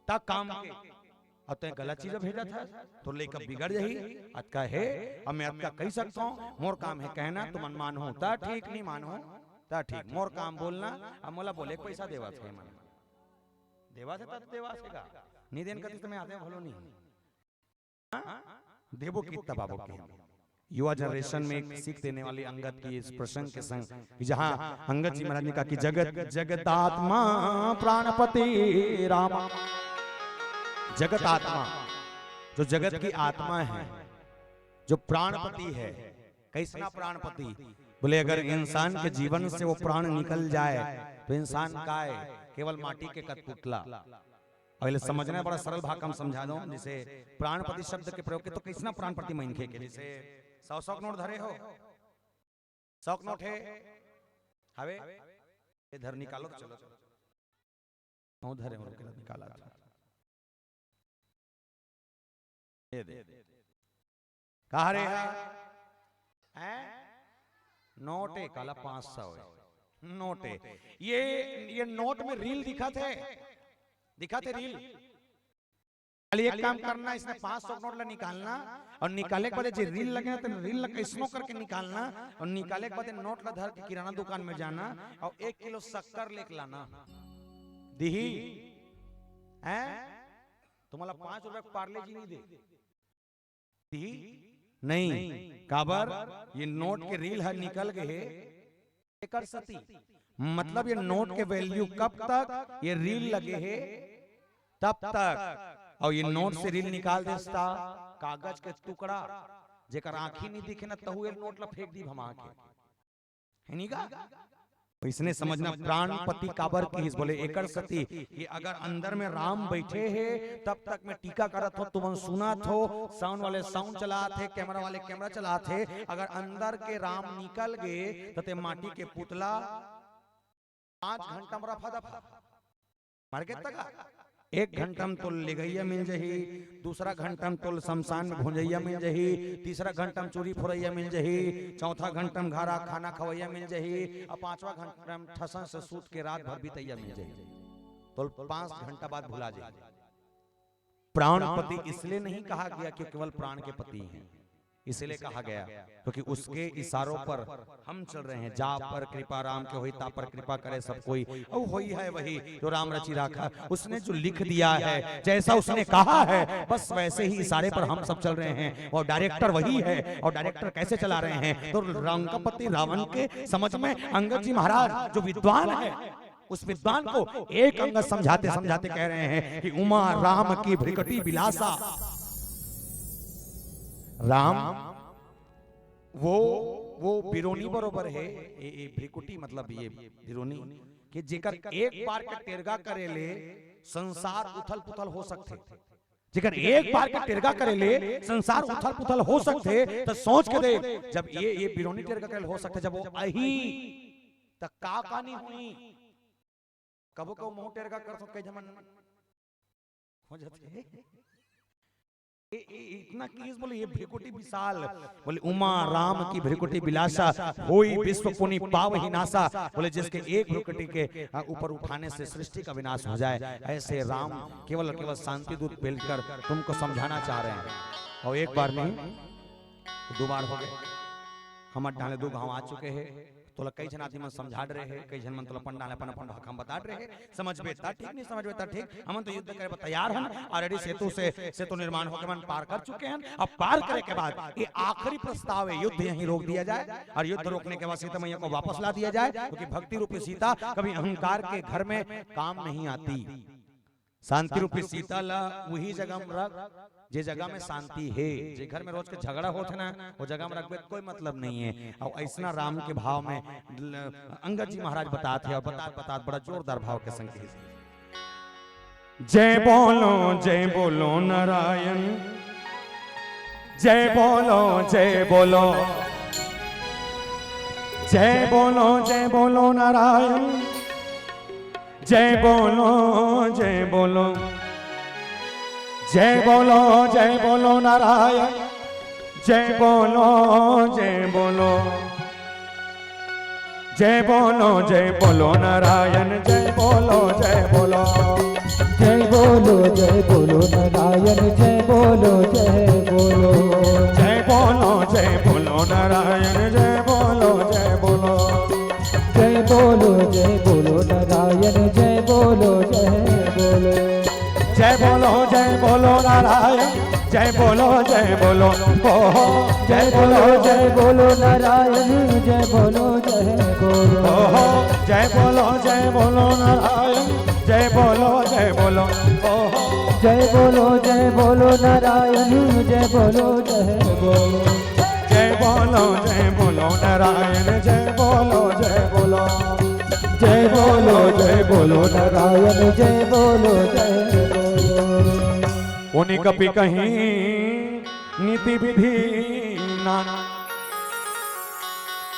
ता काम के और तो गलत चीज भेजा था तो लइका बिगड़ जाही अतका है अब मैं अतका कह सकता हूं मोर काम है कहना तुम मन मानो ता ठीक नहीं मानो ता ठीक मोर काम बोलना अब मोला बोले पैसा देवा थे मन देवा से तब देवा से का नहीं देन कति तुम्हें आते भलो नहीं देवो की तबाबो की युवा जनरेशन में एक सीख देने वाली अंगद की इस प्रसंग के संग जहां अंगद जी महाराज ने कहा कि जगत जगतात्मा प्राणपति राम जगत आत्मा जो जगत की आत्मा है जो प्राणपति है कैसा प्राणपति बोले अगर इंसान के जीवन से वो प्राण निकल जाए तो इंसान का है केवल माटी के कठपुतला पहले समझना बड़ा सरल भाषा में समझा दो जैसे प्राणपति शब्द के प्रयोग के तो किसना प्राणपति मनखे के जैसे 100 नोट धरे हो 100 नोट है हवे इधर निकालो चलो नौ धरे हो निकाला था ये दे कहा रे है नोट है काला 500 है नोट है ये नोट में रील दिखाते रील खाली एक काम करना इसने 500 नोट ला निकालना और निकाले के बाद जो रील लगे ना तो रील लगा स्नो करके निकालना और निकाले के बाद नोट ला धर के किराना दुकान में जाना और 1 किलो शक्कर लेके लाना दीही हैं तुम्हारा 5 रुपए पार्ले जी नहीं दे दी नहीं काबर ये नोट के रील है निकल गए कर सती मतलब ये नोट के वैल्यू कब तक ये रील लगे है तब तक और ये नोट से रील निकाल देता कागज के टुकड़ा जेकर आंखी नहीं दिखे ना तहु ये नोट ला फेंक दी भमा के है नहीं का तो इसने समझना प्राणपति काबर की बोले एकड़ सती कि अगर अंदर में राम बैठे हैं तब तक मैं टीका करत हो तुम सुनत हो साउंड वाले साउंड चलाते कैमरा वाले कैमरा चलाते अगर अंदर के राम निकल गए तो ते माटी के पुतला 5 घंटा में रफा दफा मर गए तक 1 घंटा में तो लेगैया मिल जाही दूसरा घंटा में तो शमशान में भुंजैया मिल जाही तीसरा घंटा में चूरी फुरैया मिल जाही चौथा घंटा में घरा खाना खवैया मिल जाही और 5वां घंटा में ठसन से सूत के रात भर बीतैया मिल जाही तो 5 घंटा बाद भुला जाए प्राणपति इसलिए नहीं कहा गया कि केवल प्राण के पति हैं इसलिए कहा गया क्योंकि उसके इशारों पर हम चल रहे हैं जा पर कृपा राम के होई ता पर कृपा करे सब कोई और होई है वही जो राम रचि राखा उसने जो लिख दिया है जैसा उसने कहा है बस वैसे ही इशारे पर हम सब चल रहे हैं और डायरेक्टर वही है और डायरेक्टर कैसे चला रहे हैं तो लंकापति रावण के समझ में अंगद जी महाराज जो विद्वान है उस विद्वान को एक अंग समझाते समझाते कह रहे हैं कि उमा राम की भ्रिकटी बिलासा। राम वो बिरोनी बरोबर है, ये भ्रिकुटी मतलब ये बिरोनी कि जेकर एक बार का टेरगा करे ले संसार उथल पुथल हो सकते, जेकर एक बार का टेरगा करे ले संसार उथल पुथल हो सकते। तो सोच के देख, जब ये बिरोनी टेरगा करे हो सकते, जब वो अही तक का कहानी हुई, कबो कबो मुंह टेरगा कर सके जमन हो जाते। इतना कीज बोले ये भ्रिकुटी विशाल, बोले उमा राम की भ्रिकुटी विलासा होई विश्व पुनि पावहि नासा। बोले जिसके एक भ्रिकुटी के ऊपर उठाने से सृष्टि का विनाश हो जाए, ऐसे राम केवल केवल शांति दूत मिलकर तुमको समझाना चाह रहे हैं। और एक बार नहीं दो बार हो गए, हम डाले दो गांव आ चुके हैं, तो कई जन आदमी मन समझा रहे हैं, कई जन मन तो पंडाल अपन अपन हकम बता रहे हैं, समझ बेता ठीक नहीं समझ बेता ठीक, हम तो युद्ध करे तैयार हैं, ऑलरेडी सेतु निर्माण होकर मन पार कर चुके हैं। अब पार करे के बाद ये आखिरी प्रस्ताव है, युद्ध यहीं रोक दिया जाए और युद्ध रोकने के बाद सीता मैया को वापस ला दिया जाए, क्योंकि भक्ति रूपी सीता कभी अहंकार के घर में काम नहीं आती। शांति रूपी सीता ला वही जगह में रख जे जगह में शांति है, जे घर में रोज के झगड़ा होता ना वो जगह में रखबे कोई मतलब नहीं है। और ऐसा राम के भाव में अंगद जी महाराज बताते हैं, और बता बड़ा जोरदार भाव के संग जय बोलो नारायण, जय बोलो जय बोलो, जय बोलो नारायण, जय बोलो जय बोलो, जय बोलो नारायण, जय बोलो जय बोलो, जय बोलो नारायण, जय बोलो जय बोलो, जय बोलो नारायण, जय बोलो जय बोलो, जय बोलो नारायण, जय बोलो जय बोलो, जय बोलो नारायण, जय बोलो जय बोलो, जय बोलो नारायण, जय बोलो ओहो, जय बोलो नारायण, जय बोलो जय बोलो, ओहो, जय बोलो नारायण, जय बोलो ओहो, जय बोलो नारायण, जय बोलो जय बोलो, जय बोलो नारायण, जय बोलो जय बोलो, जय बोलो नारायण, जय बोलो जय बोलो। उन्हीं कपि कहीं नीति विधि नाना।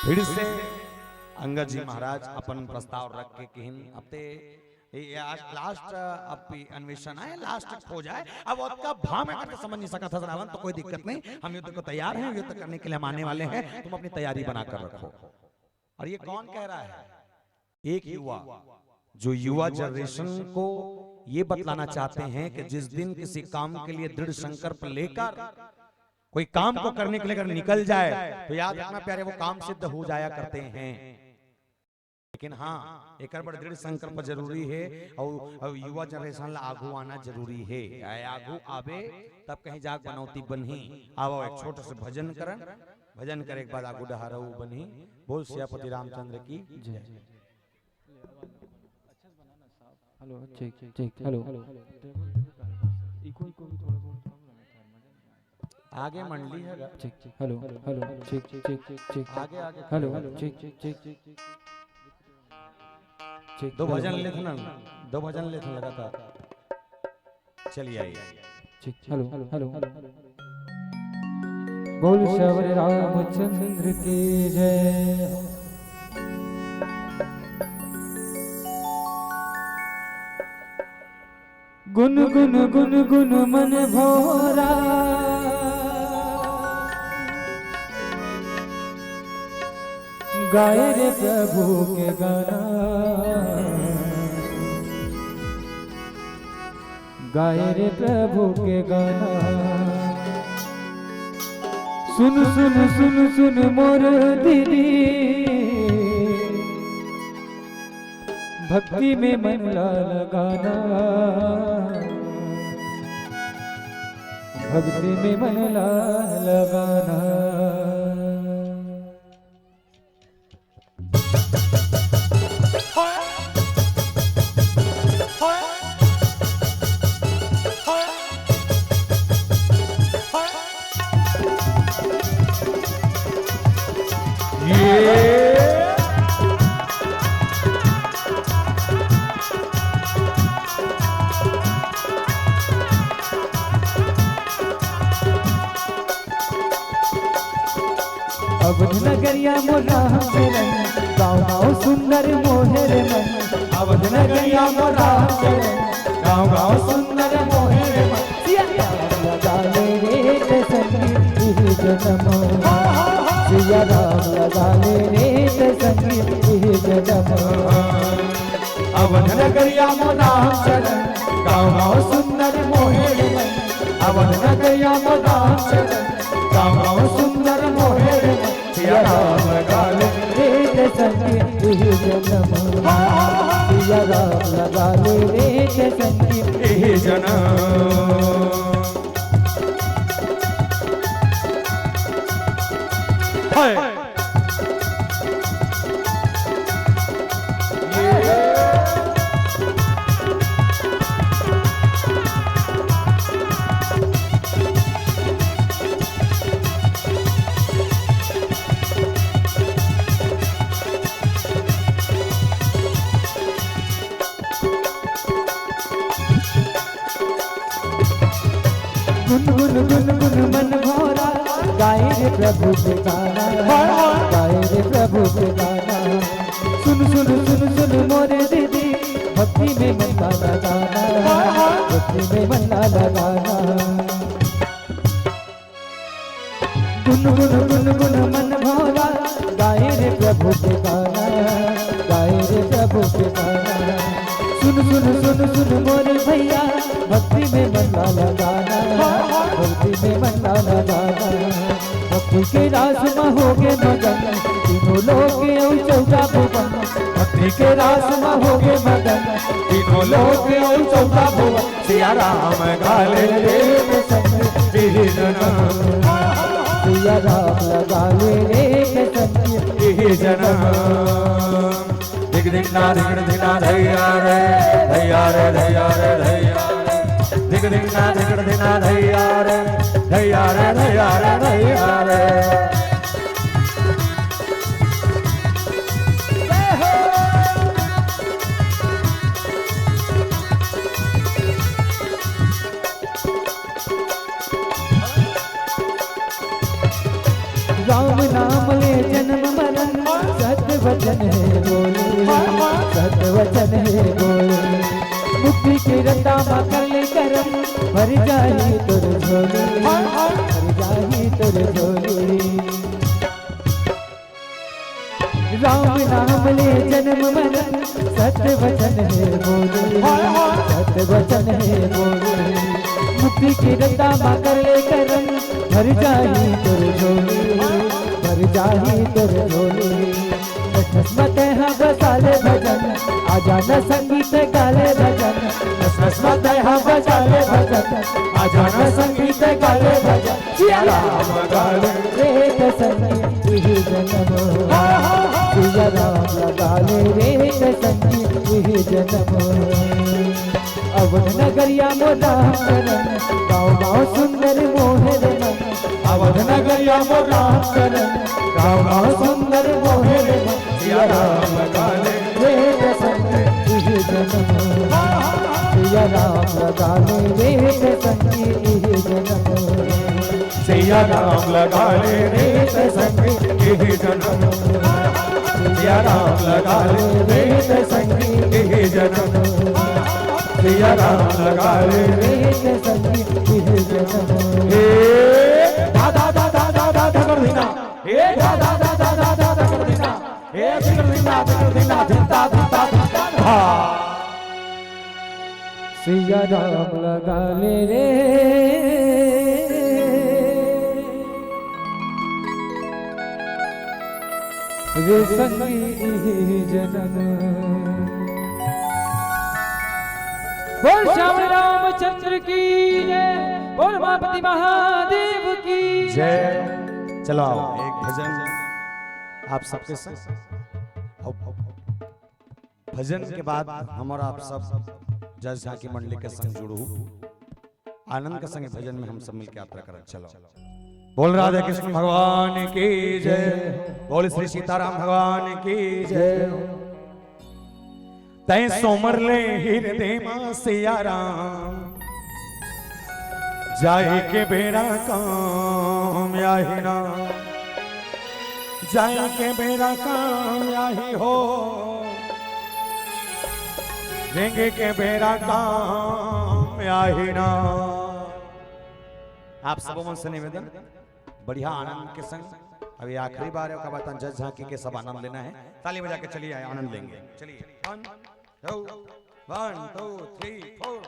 फिर से अंगद जी महाराज अपन प्रस्ताव रख के कहीं अपते लास्ट अन्वेषण है, लास्ट हो जाए। अब उसका भाव में अगर समझ नहीं सका था रावण तो कोई दिक्कत नहीं, हम युद्ध को तैयार हैं, युद्ध करने के लिए हम आने वाले हैं, तुम अपनी तैयारी बनाकर रखो। और ये कौन कह रहा है? एक युवा, जो युवा जनरेशन को ये बतलाना चाहते हैं कि जिस दिन किसी काम के लिए दृढ़ संकल्प लेकर कोई काम को करने के लिए अगर निकल जाए तो याद रखना प्यारे वो काम सिद्ध हो जाया करते हैं। लेकिन हाँ एक बड़ा दृढ़ संकल्प जरूरी है और युवा जनरेशन ला आगू आना जरूरी है। आगू आवे तब कहीं जाग बनौती बनी। आओ एक छोटे से भजन करन, भजन करे के बाद आगू डहारऊ बनी। बोल सियापति रामचंद्र की जय। Hello check check hello echo echo थोड़ा बहुत आगे मंडली है check check hello hello check check check आगे आगे hello check check check check दो भजन लिखना, दो भजन लिखने लगा था। चलिए आइए चेक हेलो हेलो बोल श्यावर रामचंद्र की जय। गुन गुन गुन गुन मन भोरा गाए रे प्रभु के गाना, गाए रे प्रभु के गाना। सुन सुन सुन सुन मोर दीदी भक्ति में मन लगाना, भक्ति में मन लगाना। अवध नगरिया मोरा चरण गाँव गाँव सुंदर मोहर मन अवध नगरिया मोरा गाँव गाँव सुंदर मोहे मन। सिया राम लगा ले रेत संगीत इह जन्म सिया राम लगा ले रेत संगीत इह जन्म अवध नगरिया मोरा चरण गाँव गाँव सुंदर मोहे मन। अवध नगरिया मोरा चरण गाँव गाँव सुंदर मोहे मन। सिया राम लगा ले रेत संगीत इह जन्म सिया राम लगा ले रेत संगीत हे जना। गुन गुन गुन गुन मन भोरा गाए रे प्रभु के गाना गाए रे प्रभु के गाना सुन सुन सुन सुन मोरे दीदी भक्ति में मन लाला गाना भक्ति में मन लाला गाना गुन गुन गुन गुन मन भोरा गाए रे प्रभु के गाना गाए रे प्रभु के गाना सुन सुन सुन सुन मोरे भैया भक्ति में मन लाला गाना भक्ति में मन लाला गाना भक्ति के रास में हो गए मगन तीनों लोग और चौथा भुवन भक्ति के रास में हो गए मगन तीनों लोग और चौथा भुवन। सिया राम गाले रे संग हे जना। सिया राम लगा ले रे संग हे जना। दिग दिगना दिगड़ दिगना धैया रे धैया रे धैया रे धैया रे। दिग दिगना दिगड़ दिगना धैया रे धैया रे धैया रे धैया रे। राम नाम ले जन्म मरण सत्य वचन है बोले सत्य वचन है बोले मुक्ति के रता कर ले करम भर जाही तुर झोली भर जाही तुर झोली राम नाम ले जन्म मरण सत्य वचन है बोले सत्य वचन है बोले मुक्ति की रता कर ले करम भर जाही तुर झोली भर जाही तुर झोली नस्मत है बसाले भजन आजा न संगीत गाले भजन नस्मत है बसाले भजन आजा न संगीत गाले भजन। सिया राम गाले रेत संगीत इह जन्म सिया राम गाले रेत संगीत इह जन्म अवध नगरिया मोरा चरण गाँव गाँव सुंदर मोहर मन अवध नगरिया मोरा चरण गाँव गाँव सुंदर मोहे मन। सिया राम गाले रेत संगीत इह जन्म सिया राम गाले रेत संगीत इह जन्म सिया राम लगा ले रेत संगीत हे जना। सिया राम लगा ले रेत संगीत हे जना। सिया राम लगा ले रेत संगीत इह जन्म हे दादा दादा दादा धगर धीना हे दादा दादा दादा धगर धीना हे धगर धीना धिंता धिंता धिंता। सिया राम लगा ले रे संगीत इह जन्म। बोल श्याम रामचंद्र की जय बोल मापति महादेव की जय। चलो आओ एक भजन आप सबके संग। भजन के बाद हम और आप सब जज झांकी मंडली के संग जुड़ू आनंद के संग भजन में हम सब मिलकर यात्रा करें। चलो बोल राधे कृष्ण भगवान की जय बोल श्री सीताराम भगवान की जय। तय सोमर ले हृदय मां सिया राम जाए के बेड़ा काम आहिना जाया के बेरा काम यही हो, देंगे के बेरा काम यही ना। आप सबों से निवेदन, बढ़िया आनंद के संग अभी आखिरी बार है, का जज झांकी के सब आनंद लेना है। ताली बजा के चलिए, आनंद लेंगे। चलिए 1 2 3 4।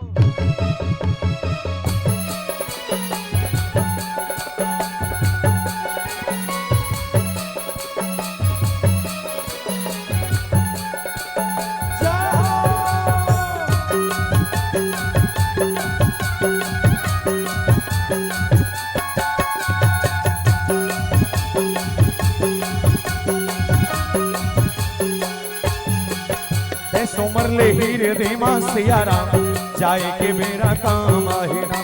सोमर ले हीरे देमा सियाराम, जाए के मेरा काम आहिना।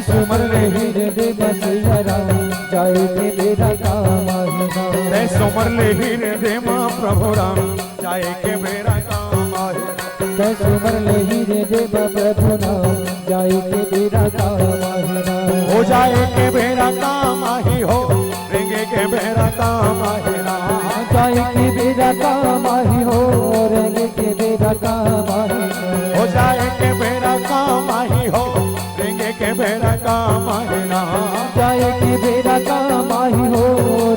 सुमर ले हीरे देमा सियाराम, जाए के मेरा काम आहिना। सोमर ले हीरे देमा प्रभु राम, जाए के मेरा काम आहिना। सुमर ले हीरे देमा प्रभु राम, जाए के मेरा काम आहिना। हो जाए के मेरा काम आही हो, रेंगे के मेरा काम आहिना। जाए के मेरा काम आही हो, रेंगे के मेरा काम आही। हो जाए के मेरा काम आही हो, रेंगे के मेरा काम आहिना। जाए के मेरा काम आही हो,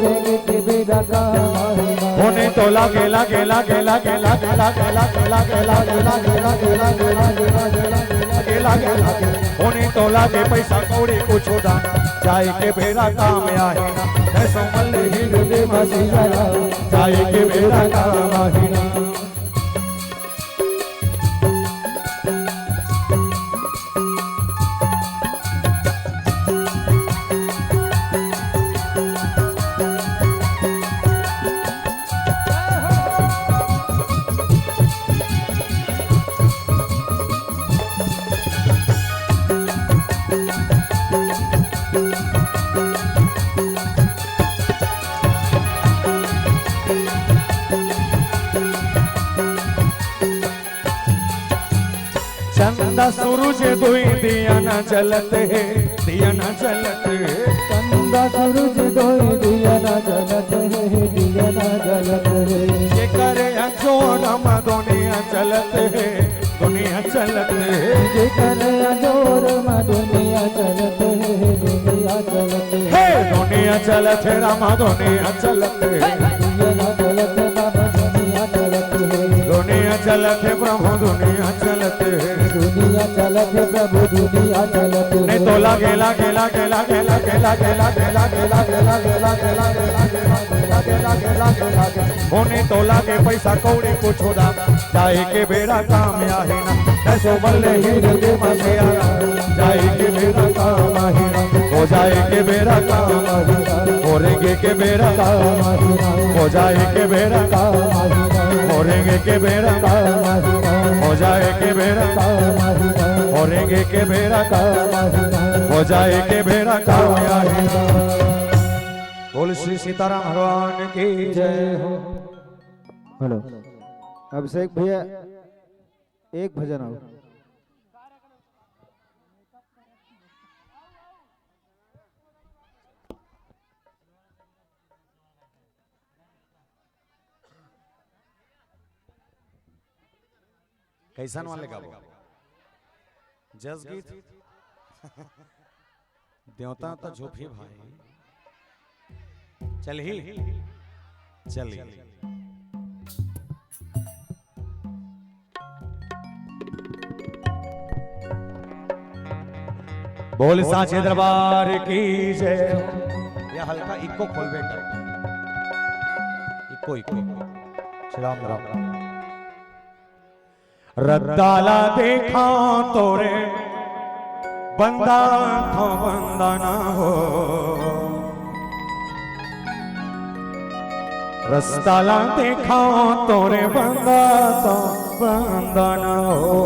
रेंगे के मेरा काम आहिना। होने तो लागे लागे लागे लागे लागे लागे लागे लागे लागे लागे लागे लागे लागे लागे लागे लागे लागे होने तो लागे पैसा कौड़ी कुछ दाना, जाए के मेरा काम आहिना। ऐसो मल्ले हिल दे मसीहा, जाए के मेरा काम आहिना। चंदा सूरज दुई दिया न जलत है, दिया न जलत है। चंदा सूरज दुई दिया न जलत है, दिया न जलत है। ये करे जोड़म दुनिया चलत है, दुनिया चलत है। ये करे जोड़म दुनिया चलत है, दुनिया चलत है। दुनिया चलत है रामा, दुनिया चलत है। दुनिया चलत है बाबा, दुनिया चलत है। दुनिया चलत है प्रभु, दुनिया चलत है। दुनिया चलत है प्रभु, दुनिया चलत है। नहीं तो लागे लागे लागे लागे लागे लागे लागे लागे लागे लागे लागे लागे लागे लागे लागे लागे लागे होने तो लागे पैसा कौड़ी कुछ दाम, जाए के बेरा काम आहिना। ऐसो बल्ले हीरे दे मसियारा, जाए के बेरा काम आहिना। हो जाए के बेरा काम आहिना, होरेंगे के बेरा काम आहिना। हो जाए के बेरा काम आहिना, होरेंगे के बेरा काम आहिना। हो जाए के बेरा काम आहिना, होरेंगे के बेरा काम आहिना। हो जाए के बेरा काम आहिना। बोल श्री सीताराम भगवान की जय हो। हेलो अभिषेक भैया, एक भजन आओ। कैसा वाले गावो जस गीत देवता तो झोपी भाई। चल ही चलिए बोल साचे दरबार की जय। या हल्का इको खोल बेटा, इको इको श्री राम राम। रद्दाला देखा तोरे बंदा था बंदा ना हो, रस्ताला देखा तोरे बंदा तो बंदा ना हो।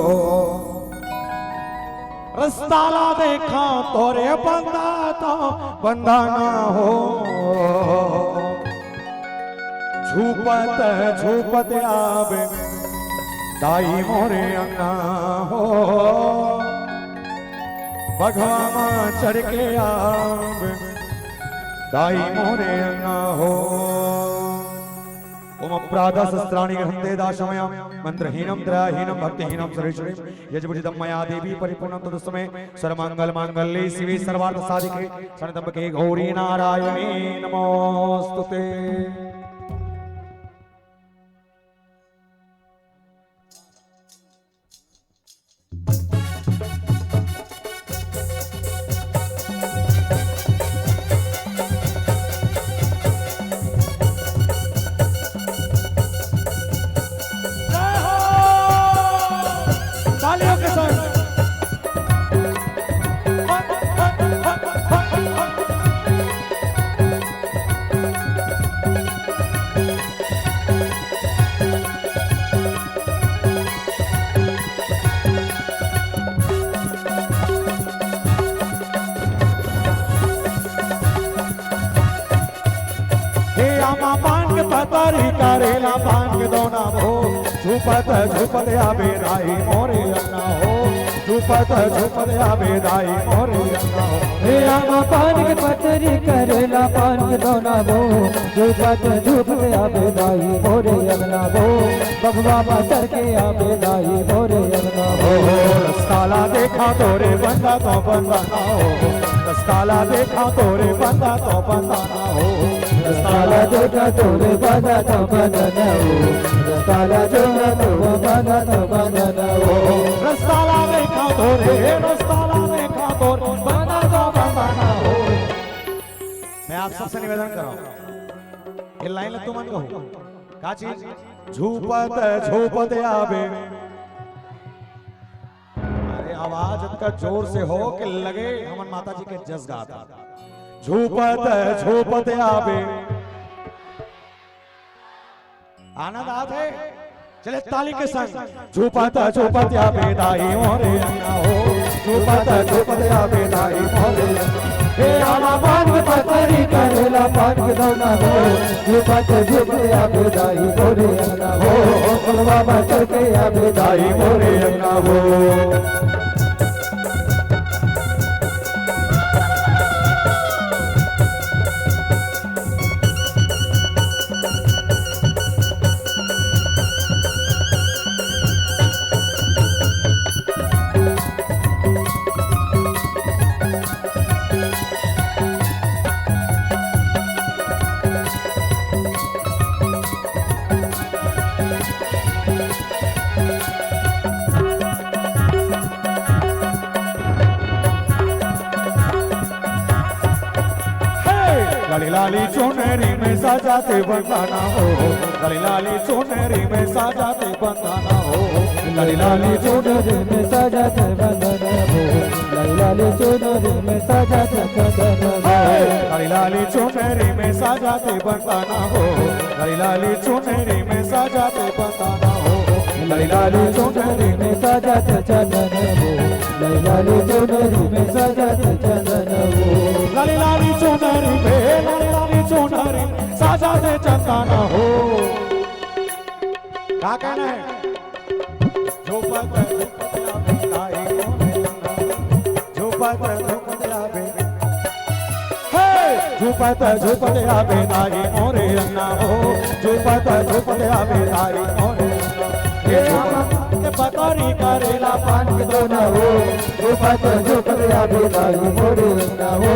रस्ताला देखा तोरे बंदा तो बंदा ना हो। झूपत झूपत आवे दाई मोरे अंगा हो। बघवा चढ़ के आवे दाई मोरे अंगा हो। ओम प्रातः शस्त्राणि गृह्णन्ते दाशमयम् मंत्रहीनं त्रयहीनं भक्तिहीनं सुरेश्वरीं यजपुजितं मया देवी परिपूर्णं तदस्मै सर्वमंगल मांगल्ये शिवे सर्वार्थ साधिके शरणत्र्यंबके गौरी नारायणी नमोस्तुते। तालियों के साथ पतारी करेला पान के दोना हो झुपत झुपत आवे राई मोरे अन्ना हो झुपत झुपत आवे राई मोरे अन्ना हो हे आमा पान के पतरी करेला पान के दोना बो झुपत झुपत आवे दाई मोरे अंगना बो बगवा मातर के आवे दाई मोरे अंगना बो रस्ताला देखा तोरे बंदा तो बंदा ना हो रस्ताला देखा तोरे बंदा तो बंदा ना हो रस्ताला देखा तोरे बंदा तो बंदा ना हो रस्ताला देखा तोरे बंदा तो बंदा ना हो रस्ताला देखा तोरे बंदा तो बंदा ना हो। मैं आप सबसे निवेदन कर रहा हूं, ये लाइन तो मन कहो का चीज झूपत झूपत आवे अरे आवाज इतना जोर से हो कि लगे हमन माता जी के जस गाता। झूपत झूपत आवे आनंद आते है चले ताली के संग झूपत झूपत आवे दाई मोरे अन्ना हो झूपत झूपत आवे दाई मोरे हे आमा पान के पतरी करेला पान के दोना हो झुपत झुपत आवे दाई मोरे अंगना हो बगवा मातर के आवे दाई मोरे अंगना हो। लाली लाली चुनरी में सजाते बंदाना हो लाली लाली चुनरी में सजाते बंदाना हो लाली लाली चुनरी में सजाते बंदना हो लाली लाली चुनरी में सजाते बंदना हो लाली लाली चुनरी में सजाते बंदाना हो लाली लाली चुनरी में सजाते बंदाना हो लाली लाली चुनरी में सजाते चंदन हो लाली लाली चुनरी में सजाते चंदन हो लाली लाली चुनरी पे लाली लाली चुनरी सजाते चंदन हो। क्या कहना है झूपत झूपत आवे दाई मोरे अन्ना झूपत झूपत आवे झूपत झूपत आवे दाई मोरे अन्ना हो झूपत झूपत आवे दाई मोरे पतरी करेला पान के दोना हो झुपत झुपत आवे दाई मोरे अंगना हो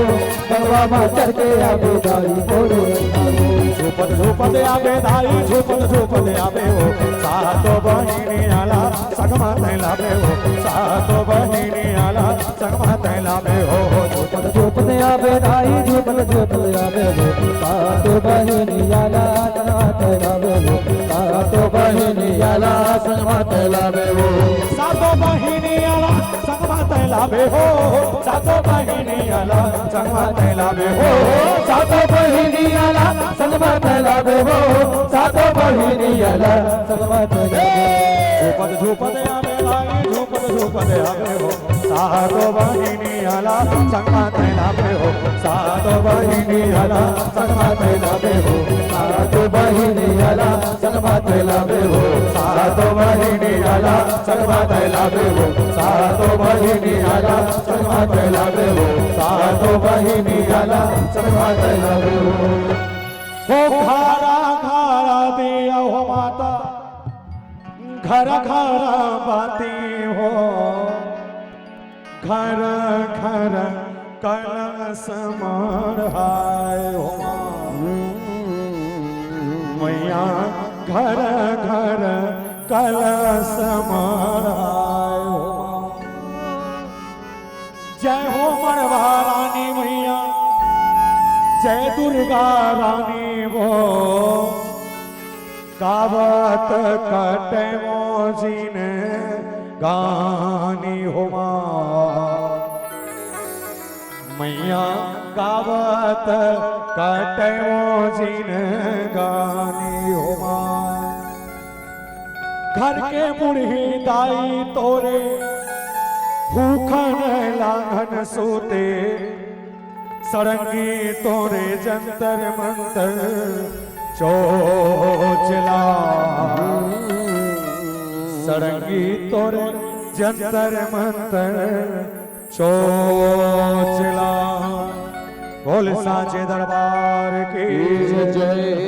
बगवा मातर के आवे दाई मोरे अंगना हो झूपत झूपत आवे दाई झूपत झूपत आवे हो सातो बहिनी आला सगमा तैलावे हो सातो बहिनी आला सगमा तैलावे हो झुपत झुपत आवे दाई झुपत झुपत आवे हो सातो बहिनी आला सगमा तैलावे हो सातो बहिनी आला सगमा तैलावे हो सातो बहिनी आला सगमा तैलावे हो सातो बहिनी आला सगमा तैलावे हो सातो बहिनी आला सगमा तैलावे हो सातो बहिनी आला सगमा तैलावे झूपत झूपत आवे दाई झूपत झूपत आवे हो सातो बहिनी आला सगमा तैलावे हो सातो बहिनी आला सगमा तैलावे हो सातो बहिनी आला सगमा तैलावे हो सातो बहिनी आला सगमा तैलावे हो सातो बहिनी आला सगमा तैलावे हो सातो बहिनी आला सगमा तैलावे हो। हो घरा घरा दिया हो माता घर घर बाती हो घर घर कलश मढ़ाए हो मैया घर घर कलश मढ़ाए हो जय हो मरवा रानी मैया जय दुर्गा रानी वो गावत कटे मोजिन गानी हो मैया गावत कटे मोजिन गानी हो घर के मुढ़ी दाई तोरे भूखन लांघन सूते सरंगी तोरे जंतर मंतर चोचला सरंगी तोरे जंतर मंतर चोचला बोल साचे दरबार की जय।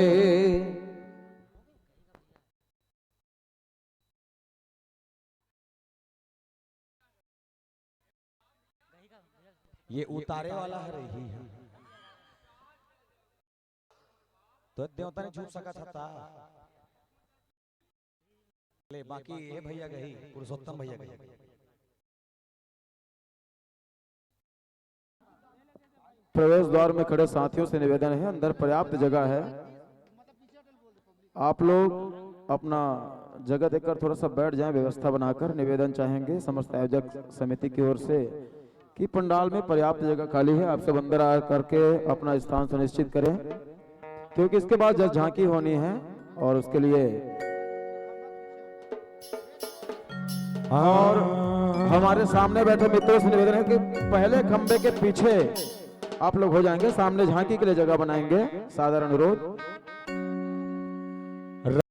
ये उतारे वाला है रही है तो देवता ने छूट सका था ले बाकी ये भैया गई पुरुषोत्तम भैया गई। प्रवेश द्वार में खड़े साथियों से निवेदन है, अंदर पर्याप्त जगह है, आप लोग अपना जगह देकर थोड़ा सा बैठ जाएं, व्यवस्था बनाकर। निवेदन चाहेंगे समस्त आयोजक समिति की ओर से कि पंडाल में पर्याप्त जगह खाली है, आप सब अंदर आ करके अपना स्थान सुनिश्चित करें, क्योंकि इसके बाद जब झांकी होनी है और उसके लिए और हमारे सामने बैठे मित्रों से निवेदन है कि पहले खंबे के पीछे आप लोग हो जाएंगे, सामने झांकी के लिए जगह बनाएंगे, साधारण अनुरोध।